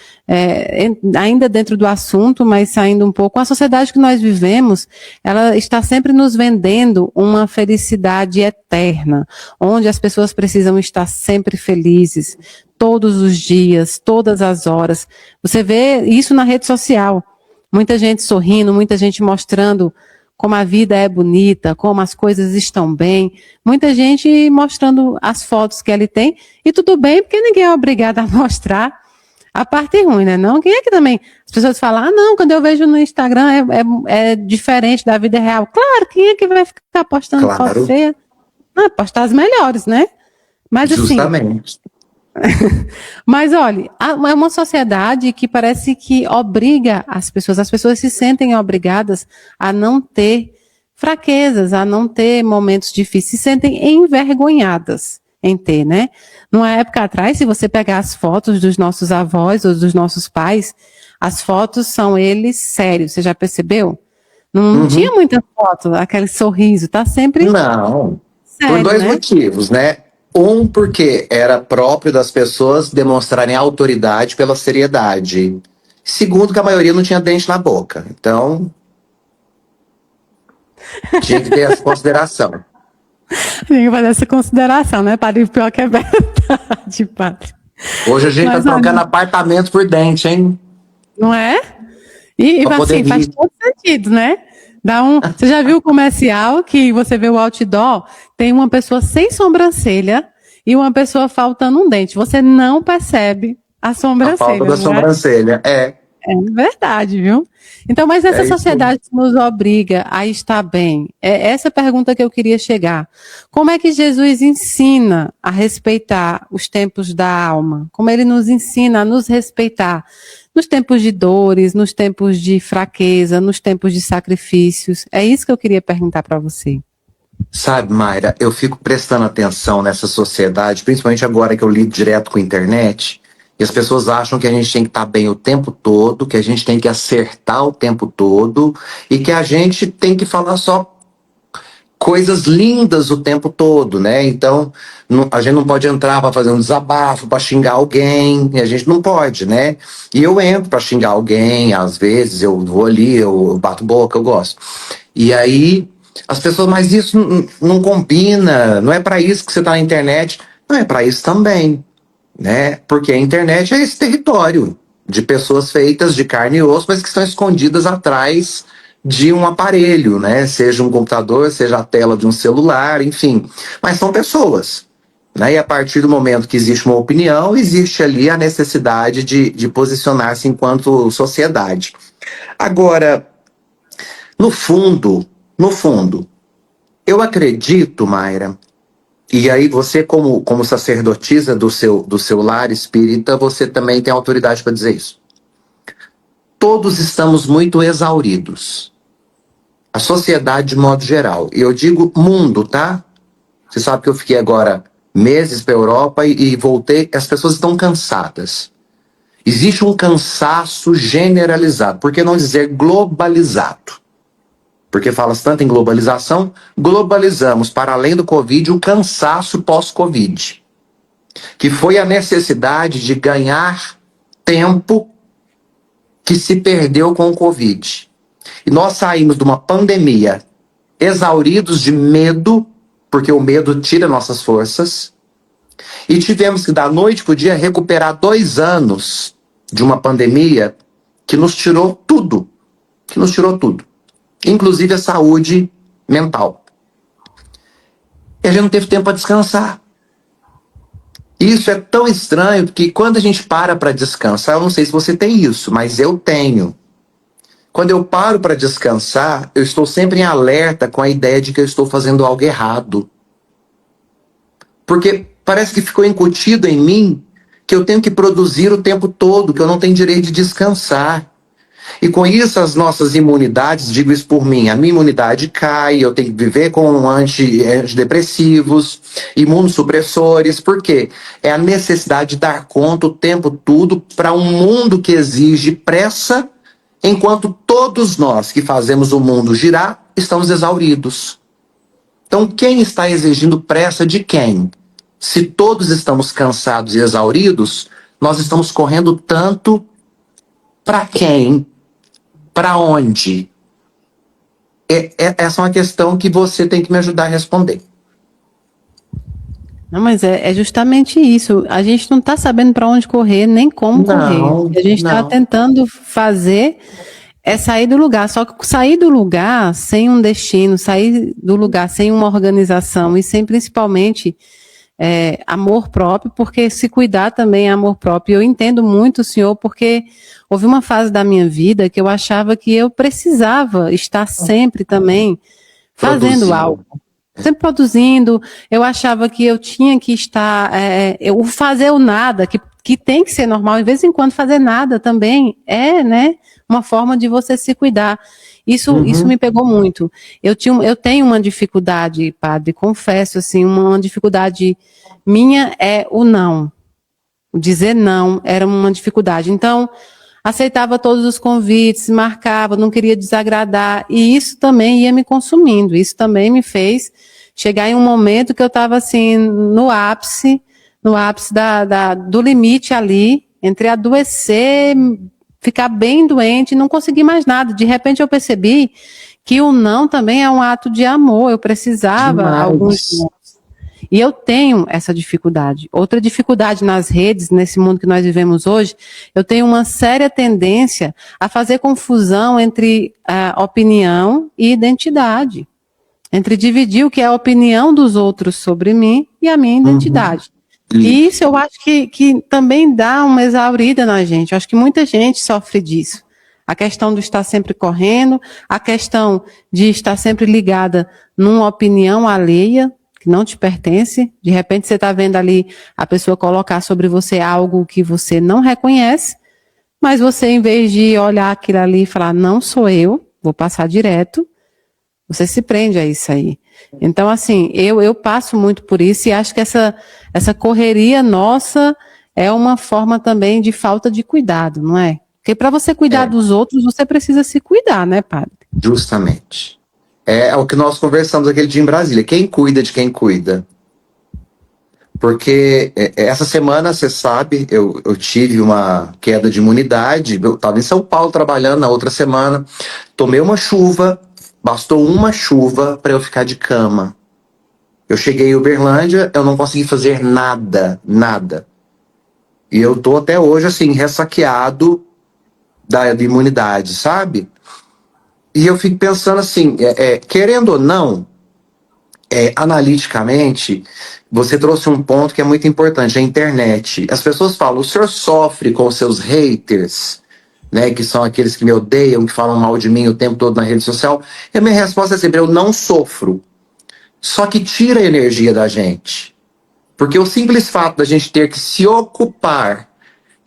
ainda dentro do assunto, mas saindo um pouco, a sociedade que nós vivemos, ela está sempre nos vendendo uma felicidade eterna, onde as pessoas precisam estar sempre felizes, todos os dias, todas as horas. Você vê isso na rede social. Muita gente sorrindo, muita gente mostrando como a vida é bonita, como as coisas estão bem. Muita gente mostrando as fotos que ele tem. E tudo bem, porque ninguém é obrigado a mostrar a parte ruim, né? Não? Quem é que também... As pessoas falam, não, quando eu vejo no Instagram é diferente da vida real. Claro, quem é que vai ficar postando foto feia? Não, postar as melhores, né? Mas justamente. Assim, mas olha, é uma sociedade que parece que obriga as pessoas se sentem obrigadas a não ter fraquezas, a não ter momentos difíceis, se sentem envergonhadas em ter, né? Numa época atrás, se você pegar as fotos dos nossos avós ou dos nossos pais, as fotos são eles sérios, você já percebeu? Não tinha muita foto, aquele sorriso, tá sempre Não, sério, por dois né? motivos, né? Um, porque era próprio das pessoas demonstrarem autoridade pela seriedade. Segundo, que a maioria não tinha dente na boca. Então, tinha que ter essa consideração. Tem que fazer essa consideração, né, padre? Pior que é verdade, padre. Hoje a gente tá trocando apartamento por dente, hein? Não é? E assim, faz todo sentido, né? Você já viu o comercial que você vê o outdoor, tem uma pessoa sem sobrancelha e uma pessoa faltando um dente. Você não percebe a sobrancelha. A falta da sobrancelha, É verdade, viu? Então, mas essa sociedade que nos obriga a estar bem, é essa pergunta que eu queria chegar. Como é que Jesus ensina a respeitar os tempos da alma? Como ele nos ensina a nos respeitar nos tempos de dores, nos tempos de fraqueza, nos tempos de sacrifícios? É isso que eu queria perguntar para você. Sabe, Mayra, eu fico prestando atenção nessa sociedade, principalmente agora que eu lido direto com a internet, e as pessoas acham que a gente tem que estar bem o tempo todo, que a gente tem que acertar o tempo todo, e que a gente tem que falar só coisas lindas o tempo todo, né? Então, a gente não pode entrar para fazer um desabafo, para xingar alguém, e a gente não pode, né? E eu entro para xingar alguém, às vezes eu vou ali, eu bato boca, eu gosto. E aí, as pessoas, mas isso não combina, não é para isso que você tá na internet. Não é para isso também, né? Porque a internet é esse território de pessoas feitas de carne e osso, mas que estão escondidas atrás de um aparelho, né? Seja um computador, seja a tela de um celular, enfim. Mas são pessoas, né? E a partir do momento que existe uma opinião, existe ali a necessidade de posicionar-se enquanto sociedade. Agora, no fundo, eu acredito, Mayra, e aí você como sacerdotisa do seu lar espírita, você também tem autoridade para dizer isso. Todos estamos muito exauridos. A sociedade de modo geral. E eu digo mundo, tá? Você sabe que eu fiquei agora meses para a Europa e voltei. As pessoas estão cansadas. Existe um cansaço generalizado, por que não dizer globalizado? Porque fala-se tanto em globalização, globalizamos para além do Covid o cansaço pós-Covid, que foi a necessidade de ganhar tempo que se perdeu com o Covid. E nós saímos de uma pandemia exauridos de medo, porque o medo tira nossas forças, e tivemos que, da noite para o dia, recuperar 2 anos de uma pandemia que nos tirou tudo, inclusive a saúde mental. E a gente não teve tempo para descansar. Isso é tão estranho, porque quando a gente para descansar, eu não sei se você tem isso, mas eu tenho. Quando eu paro para descansar, eu estou sempre em alerta com a ideia de que eu estou fazendo algo errado. Porque parece que ficou incutido em mim que eu tenho que produzir o tempo todo, que eu não tenho direito de descansar. E com isso as nossas imunidades, digo isso por mim, a minha imunidade cai, eu tenho que viver com antidepressivos, imunossupressores, por quê? É a necessidade de dar conta o tempo todo para um mundo que exige pressa, enquanto todos nós que fazemos o mundo girar, estamos exauridos. Então quem está exigindo pressa de quem? Se todos estamos cansados e exauridos, nós estamos correndo tanto para quem? Para onde? Essa é uma questão que você tem que me ajudar a responder. Não, mas é justamente isso. A gente não está sabendo para onde correr, nem como correr. A gente está tentando fazer sair do lugar. Só que sair do lugar sem um destino, sair do lugar sem uma organização e sem principalmente amor próprio, porque se cuidar também é amor próprio. Eu entendo muito o senhor, porque houve uma fase da minha vida que eu achava que eu precisava estar sempre também fazendo algo. Sempre produzindo. Eu achava que eu tinha que estar... eu fazer o nada, que tem que ser normal. De vez em quando fazer nada também né, uma forma de você se cuidar. Isso me pegou muito. Eu tenho uma dificuldade, padre, confesso, assim, uma dificuldade minha é o não. O dizer não era uma dificuldade. Então, aceitava todos os convites, marcava, não queria desagradar, e isso também ia me consumindo. Isso também me fez chegar em um momento que eu estava assim, no ápice do limite ali, entre adoecer, ficar bem doente e não conseguir mais nada. De repente eu percebi que o não também é um ato de amor. Eu precisava alguns não. E eu tenho essa dificuldade. Outra dificuldade nas redes, nesse mundo que nós vivemos hoje, eu tenho uma séria tendência a fazer confusão entre opinião e identidade. Entre dividir o que é a opinião dos outros sobre mim e a minha identidade. E isso eu acho que também dá uma exaurida na gente. Eu acho que muita gente sofre disso. A questão do estar sempre correndo, a questão de estar sempre ligada numa opinião alheia, que não te pertence. De repente você está vendo ali a pessoa colocar sobre você algo que você não reconhece, mas você, em vez de olhar aquilo ali e falar, não sou eu, vou passar direto, você se prende a isso aí. Então, assim, eu passo muito por isso e acho que essa correria nossa é uma forma também de falta de cuidado, não é? Porque para você cuidar dos outros, você precisa se cuidar, né, padre? Justamente. É o que nós conversamos aquele dia em Brasília. Quem cuida de quem cuida? Porque essa semana, você sabe, eu tive uma queda de imunidade. Eu estava em São Paulo trabalhando na outra semana. Tomei uma chuva, bastou uma chuva para eu ficar de cama. Eu cheguei em Uberlândia, eu não consegui fazer nada. E eu tô até hoje, assim, ressaqueado da imunidade, sabe? E eu fico pensando assim, querendo ou não, analiticamente, você trouxe um ponto que é muito importante, a internet. As pessoas falam, o senhor sofre com os seus haters, né, que são aqueles que me odeiam, que falam mal de mim o tempo todo na rede social? E a minha resposta é sempre, eu não sofro. Só que tira a energia da gente. Porque o simples fato da gente ter que se ocupar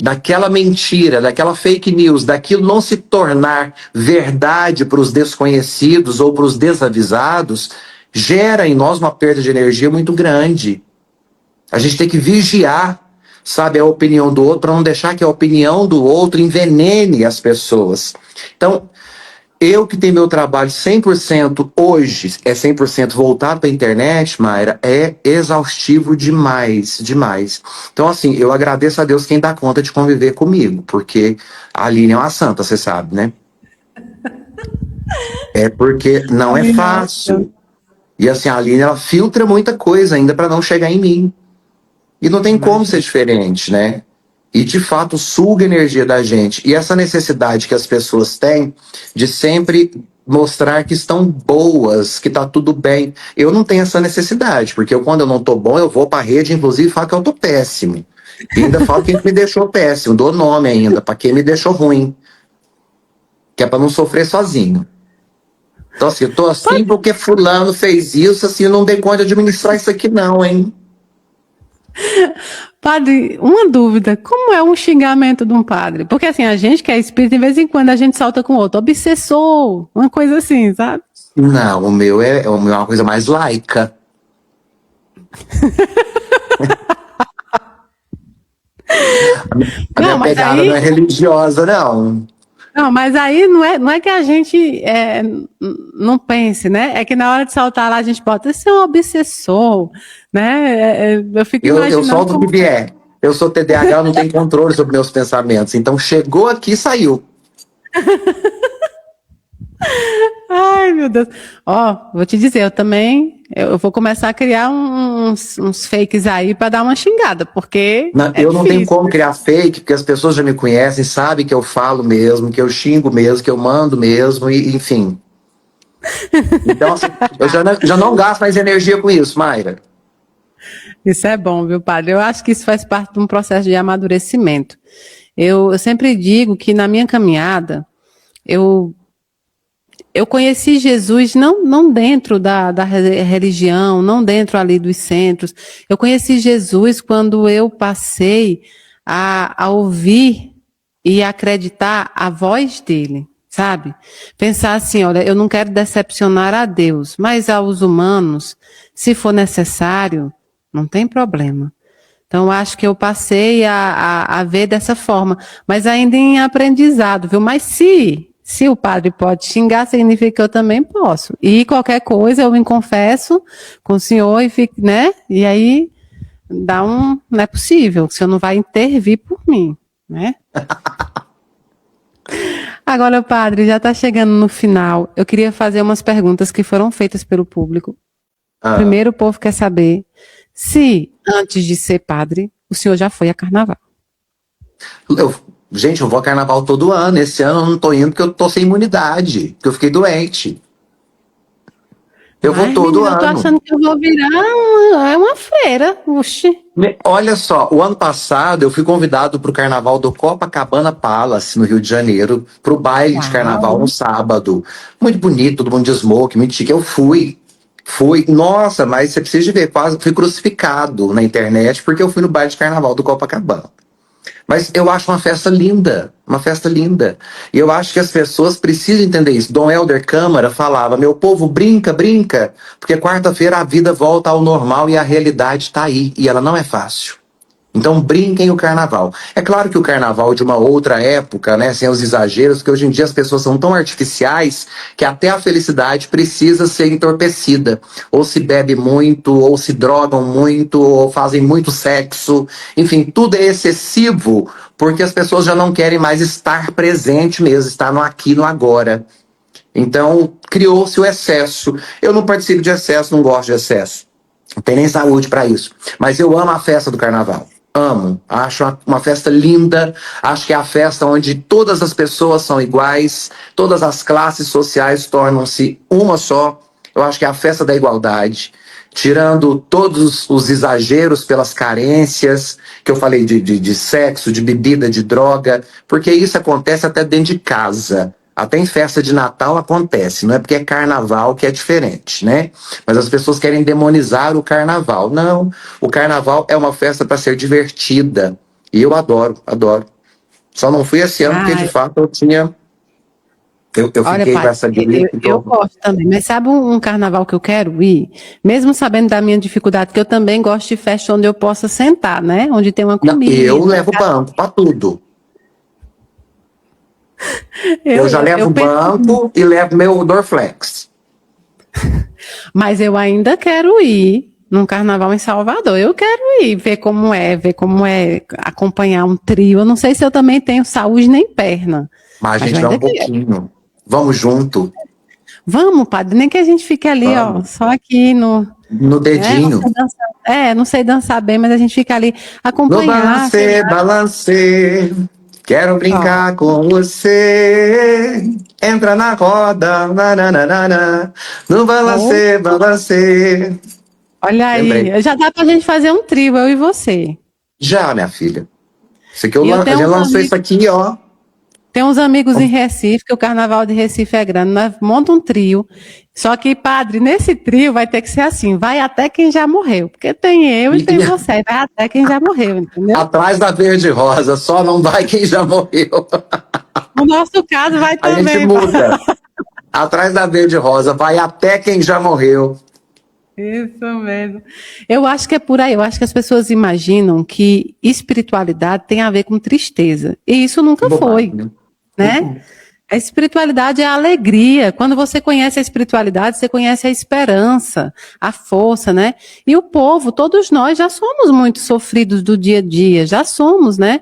daquela mentira, daquela fake news, daquilo não se tornar verdade para os desconhecidos ou para os desavisados, gera em nós uma perda de energia muito grande. A gente tem que vigiar, sabe, a opinião do outro, para não deixar que a opinião do outro envenene as pessoas. Então, eu que tenho meu trabalho 100% hoje, é 100% voltado para a internet, Mayra, é exaustivo demais, demais. Então, assim, eu agradeço a Deus quem dá conta de conviver comigo, porque a Aline é uma santa, você sabe, né? É porque não é fácil. E assim, a Aline, ela filtra muita coisa ainda para não chegar em mim. E não tem como ser diferente, né? E de fato suga a energia da gente. E essa necessidade que as pessoas têm de sempre mostrar que estão boas, que tá tudo bem. Eu não tenho essa necessidade, porque quando eu não tô bom, eu vou pra rede, inclusive, falo que eu tô péssimo. E ainda falo quem me deixou péssimo, dou nome ainda, pra quem me deixou ruim. Que é pra não sofrer sozinho. Então, assim, eu tô assim porque fulano fez isso, assim, eu não dei conta de administrar isso aqui não, hein? Padre, uma dúvida, como é um xingamento de um padre? Porque assim, a gente que é espírita, de vez em quando a gente salta com outro, obsessor, uma coisa assim, sabe? Não, o meu é uma coisa mais laica. A Não, minha mas pegada aí, não é religiosa, não. não, mas aí não é que a gente não pense, né? É que na hora de saltar lá a gente bota, esse é um obsessor, né? Eu fico Eu imaginando solto o que como. vier. Eu sou TDAH, eu não tenho controle sobre meus pensamentos. Então chegou aqui, saiu. Ai, meu Deus. Ó, vou te dizer, eu também, eu vou começar a criar uns fakes aí para dar uma xingada, porque é Eu não tenho difícil. como criar fake, porque as pessoas já me conhecem, sabem que eu falo mesmo, que eu xingo mesmo, que eu mando mesmo, e enfim. Então, assim, eu já não gasto mais energia com isso, Mayra. Isso é bom, viu, padre? Eu acho que isso faz parte de um processo de amadurecimento. Eu sempre digo que na minha caminhada, eu, eu conheci Jesus não dentro da religião, não dentro ali dos centros. Eu conheci Jesus quando eu passei a ouvir e acreditar a voz dele, sabe? Pensar assim, olha, eu não quero decepcionar a Deus, mas aos humanos, se for necessário, não tem problema. Então, acho que eu passei a ver dessa forma, mas ainda em aprendizado, viu? Mas se o padre pode xingar, significa que eu também posso. E qualquer coisa eu me confesso com o senhor e fico, né? E aí não é possível, o senhor não vai intervir por mim, né? Agora, padre, já está chegando no final. Eu queria fazer umas perguntas que foram feitas pelo público. Ah, Primeiro, o povo quer saber se, antes de ser padre, o senhor já foi a carnaval. eu, gente, eu vou a carnaval todo ano. Esse ano eu não tô indo porque eu tô sem imunidade, porque eu fiquei doente. Eu vou Ai, todo menina, eu tô ano. achando que eu vou virar uma freira. Oxi. Olha só, o ano passado eu fui convidado para o carnaval do Copacabana Palace, no Rio de Janeiro, para o baile de carnaval Uau. no sábado. Muito bonito, todo mundo de smoke, muito chique. Eu fui. Fui. Nossa, mas você precisa de ver, quase fui crucificado na internet porque eu fui no baile de carnaval do Copacabana. Mas eu acho uma festa linda, uma festa linda. E eu acho que as pessoas precisam entender isso. Dom Helder Câmara falava: meu povo, brinca, brinca, porque quarta-feira a vida volta ao normal e a realidade está aí. E ela não é fácil. Então brinquem o carnaval. É claro que o carnaval de uma outra época, né, sem os exageros, porque hoje em dia as pessoas são tão artificiais que até a felicidade precisa ser entorpecida. Ou se bebe muito, ou se drogam muito, ou fazem muito sexo. Enfim, tudo é excessivo porque as pessoas já não querem mais estar presente mesmo, estar no aqui, no agora. Então criou-se o excesso. Eu não participo de excesso, não gosto de excesso. Não tem nem saúde para isso. Mas eu amo a festa do carnaval. Amo. Acho uma festa linda. Acho que é a festa onde todas as pessoas são iguais, todas as classes sociais tornam-se uma só. Eu acho que é a festa da igualdade. Tirando todos os exageros pelas carências, que eu falei de sexo, de bebida, de droga, porque isso acontece até dentro de casa. Até em festa de Natal acontece, não é porque é carnaval que é diferente, né? Mas as pessoas querem demonizar o carnaval. Não, o carnaval é uma festa para ser divertida. E eu adoro, adoro. Só não fui esse ano porque de Ai, fato eu tinha Eu Olha, fiquei com pai, essa gripe. eu gosto também, mas sabe um carnaval que eu quero ir? Mesmo sabendo da minha dificuldade, que eu também gosto de festa onde eu possa sentar, né? Onde tem uma Não, eu comida. levo banco para tudo. Eu já Eu levo penso, banco e levo meu Dorflex. mas eu ainda quero ir num carnaval em Salvador. Eu quero ir, ver como é acompanhar um trio. Eu não sei se eu também tenho saúde nem perna, Mas a mas eu gente vai ainda um quero. pouquinho. Vamos junto. Vamos, padre, nem que a gente fique ali, ó, Vamos. só aqui no, No né? Não dedinho. sei dançar, não sei dançar bem, mas a gente fica ali No acompanhar, sei balancê, balancê. Quero lá, ó. brincar com você. Entra na roda. Nananana. No Ó, balancê, balancê. olha Lembrei. aí, já dá pra gente fazer um trio, eu e você. Já, minha filha. Isso aqui E eu a gente lançou isso aqui, ó. tenho uns amigos em Recife, que o carnaval de Recife é grande, nós monta um trio. Só que, padre, nesse trio vai ter que ser assim, vai até quem já morreu. Porque tem eu e tem você, aí vai até quem já morreu, entendeu? Atrás da verde e rosa, só não vai quem já morreu. No nosso caso vai A gente também, muda. Atrás da verde e rosa, vai até quem já morreu. isso mesmo. Eu acho que é por aí. Eu acho que as pessoas imaginam que espiritualidade tem a ver com tristeza. E isso nunca foi, Bobagem, né? né? A espiritualidade é a alegria. Quando você conhece a espiritualidade, você conhece a esperança, a força, né? E o povo, todos nós já somos muito sofridos do dia a dia, já somos, né?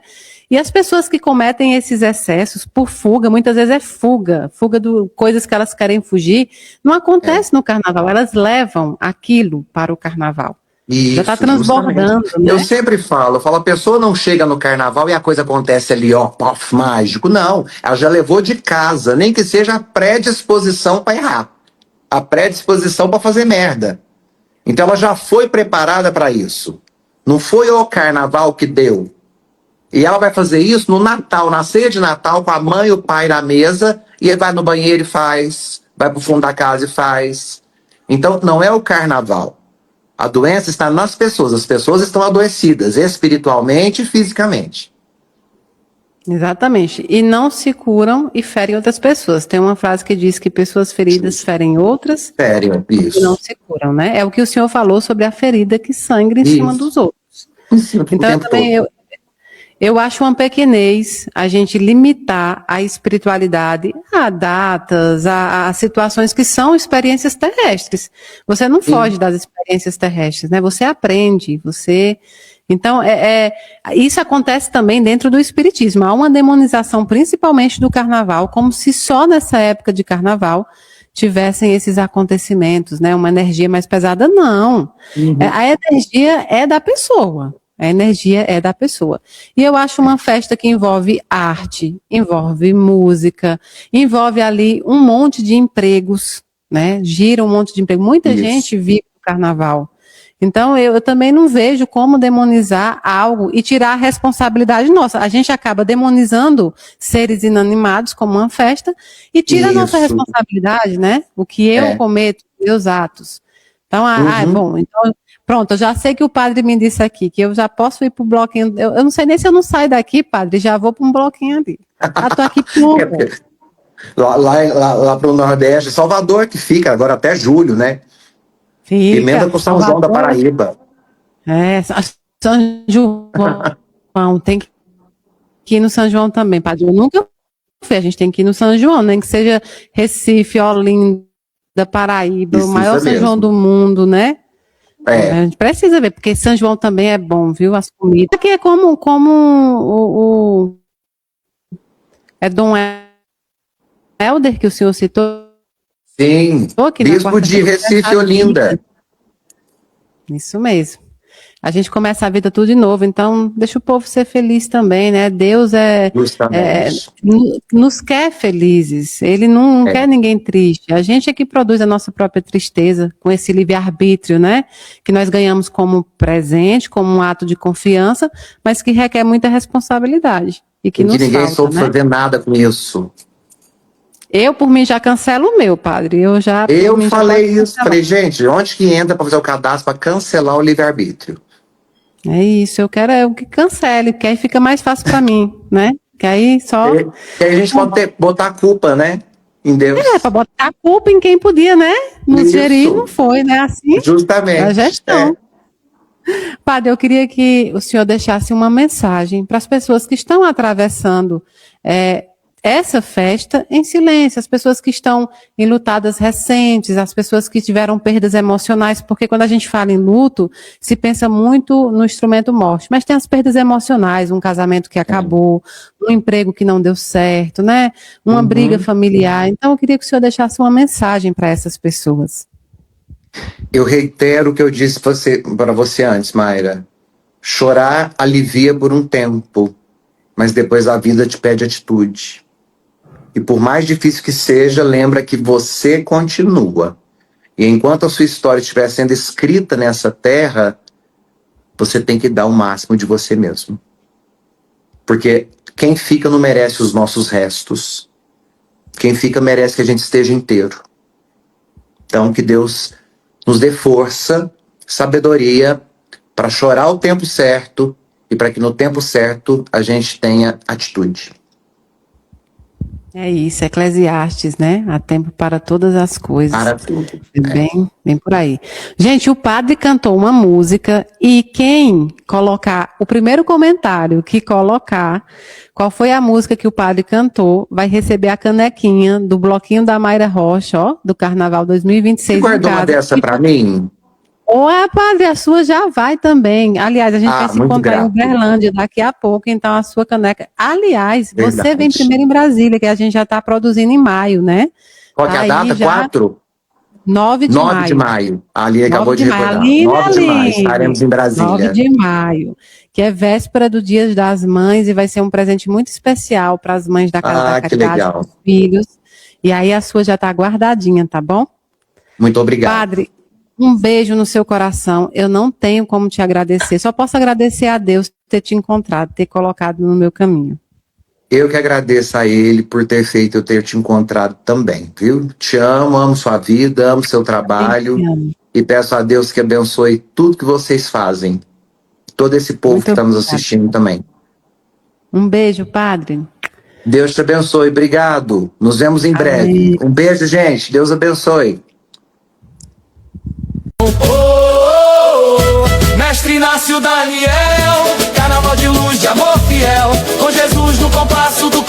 E as pessoas que cometem esses excessos por fuga, muitas vezes é fuga de coisas que elas querem fugir, não acontece no carnaval, elas levam aquilo para o carnaval. Já está Isso, justamente. transbordando, Eu né? sempre falo, a pessoa não chega no carnaval e a coisa acontece ali, ó, pof, mágico. Não, ela já levou de casa, nem que seja a predisposição para errar, a predisposição para fazer merda. Então ela já foi preparada para isso. Não foi o carnaval que deu. E ela vai fazer isso no Natal, na ceia de Natal, com a mãe e o pai na mesa, e ele vai no banheiro e faz, vai pro fundo da casa e faz. Então não é o carnaval. A doença está nas pessoas. As pessoas estão adoecidas espiritualmente e fisicamente. Exatamente. E não se curam e ferem outras pessoas. Tem uma frase que diz que pessoas feridas ferem outras Sério, e não isso. se curam, né? É o que o senhor falou sobre a ferida que sangra em cima Isso. dos outros. Ensina o Então, tempo todo. eu acho uma pequenez a gente limitar a espiritualidade a datas, a situações que são experiências terrestres. Você não foge das experiências terrestres, né? Você aprende, você... Então, isso acontece também dentro do espiritismo. Há uma demonização, principalmente do carnaval, como se só nessa época de carnaval tivessem esses acontecimentos, né? Uma energia mais pesada. Não. A energia é da pessoa. A energia é da pessoa. E eu acho uma festa que envolve arte, envolve música, envolve ali um monte de empregos, né? Gira um monte de empregos. Muita Isso. gente vive o carnaval. Então, eu também não vejo como demonizar algo e tirar a responsabilidade nossa. A gente acaba demonizando seres inanimados como uma festa e tira a nossa Isso. responsabilidade, né? O que eu É. cometo, meus atos. Então, Uhum. bom, então, pronto, eu já sei que o padre me disse aqui, que eu já posso ir para o bloquinho. Eu não sei nem se eu não saio daqui, padre, já vou para um bloquinho ali. Já tô aqui É pronta. porque lá pro Nordeste, Salvador que fica, agora até julho, né? Emenda Fica, com São João da Salvador. Paraíba. São João, tem que ir no São João também, padre. Eu nunca fui, a gente tem que ir no São João, nem que seja Recife, Olinda, Paraíba, o maior São João do mundo, né? A É. gente precisa ver, porque São João também é bom, viu? As comidas. Aqui é como é Dom Helder que o senhor citou Sim. aqui na Bispo de quarta-feira. Recife e Olinda. Isso mesmo. A gente começa a vida tudo de novo, então deixa o povo ser feliz também, né? Deus Justamente. nos quer felizes, Ele não quer ninguém triste. A gente é que produz a nossa própria tristeza com esse livre-arbítrio, né? Que nós ganhamos como presente, como um ato de confiança, mas que requer muita responsabilidade e que E que nos ninguém falta, soube né? fazer nada com isso. Eu, por mim, já cancelo o meu, padre. Eu Eu por mim, já falei posso isso, cancelar. falei, gente, onde que entra para fazer o cadastro para cancelar o livre-arbítrio? É isso, eu quero que cancele, porque aí fica mais fácil para mim, né? Que aí só. E aí a gente pode botar a culpa, né? em Deus. Para botar a culpa em quem podia, né? Nos Isso. gerir, não foi, né? Assim, Justamente. a gestão. Padre, eu queria que o senhor deixasse uma mensagem para as pessoas que estão atravessando essa festa em silêncio, as pessoas que estão em lutadas recentes, as pessoas que tiveram perdas emocionais, porque quando a gente fala em luto, se pensa muito no instrumento morte, mas tem as perdas emocionais, um casamento que acabou, um emprego que não deu certo, né? Uma briga familiar. Então eu queria que o senhor deixasse uma mensagem para essas pessoas. Eu reitero o que eu disse para você antes, Mayra. Chorar alivia por um tempo, mas depois a vida te pede atitude. E por mais difícil que seja, lembra que você continua. E enquanto a sua história estiver sendo escrita nessa terra, você tem que dar o máximo de você mesmo. Porque quem fica não merece os nossos restos. Quem fica merece que a gente esteja inteiro. Então que Deus nos dê força, sabedoria para chorar o tempo certo e para que no tempo certo a gente tenha atitude. É isso, Eclesiastes, né? Há tempo para todas as coisas. Para tudo. Bem por aí. Gente, o padre cantou uma música e quem colocar, o primeiro comentário que colocar qual foi a música que o padre cantou, vai receber a canequinha do bloquinho da Mayra Rocha, ó, do Carnaval 2026. Você guardou uma dessa para mim? Ô, padre, a sua já vai também. Aliás, a gente vai se encontrar em Uberlândia daqui a pouco, então a sua caneca. Aliás, você vem primeiro em Brasília, que a gente já está produzindo em maio, né? Qual que é a data? 4? 9 de 9 maio. de maio. Ali acabou de recordar. 9 de maio, estaremos em Brasília. 9 de maio, que é véspera do Dia das Mães e vai ser um presente muito especial para as mães da Casa da Caridade, dos filhos. E aí a sua já está guardadinha, tá bom? Muito obrigado. Padre, um beijo no seu coração. Eu não tenho como te agradecer. Só posso agradecer a Deus por ter te encontrado, ter colocado no meu caminho. Eu que agradeço a Ele por ter feito eu ter te encontrado também, viu? Te amo sua vida, amo seu trabalho e peço a Deus que abençoe tudo que vocês fazem. Todo esse povo muito que está nos assistindo também. Um beijo, padre. Deus te abençoe. Obrigado. Nos vemos em breve. Um beijo, gente. Deus abençoe. Mestre Inácio Daniel, carnaval de luz, de amor fiel, com Jesus no compasso do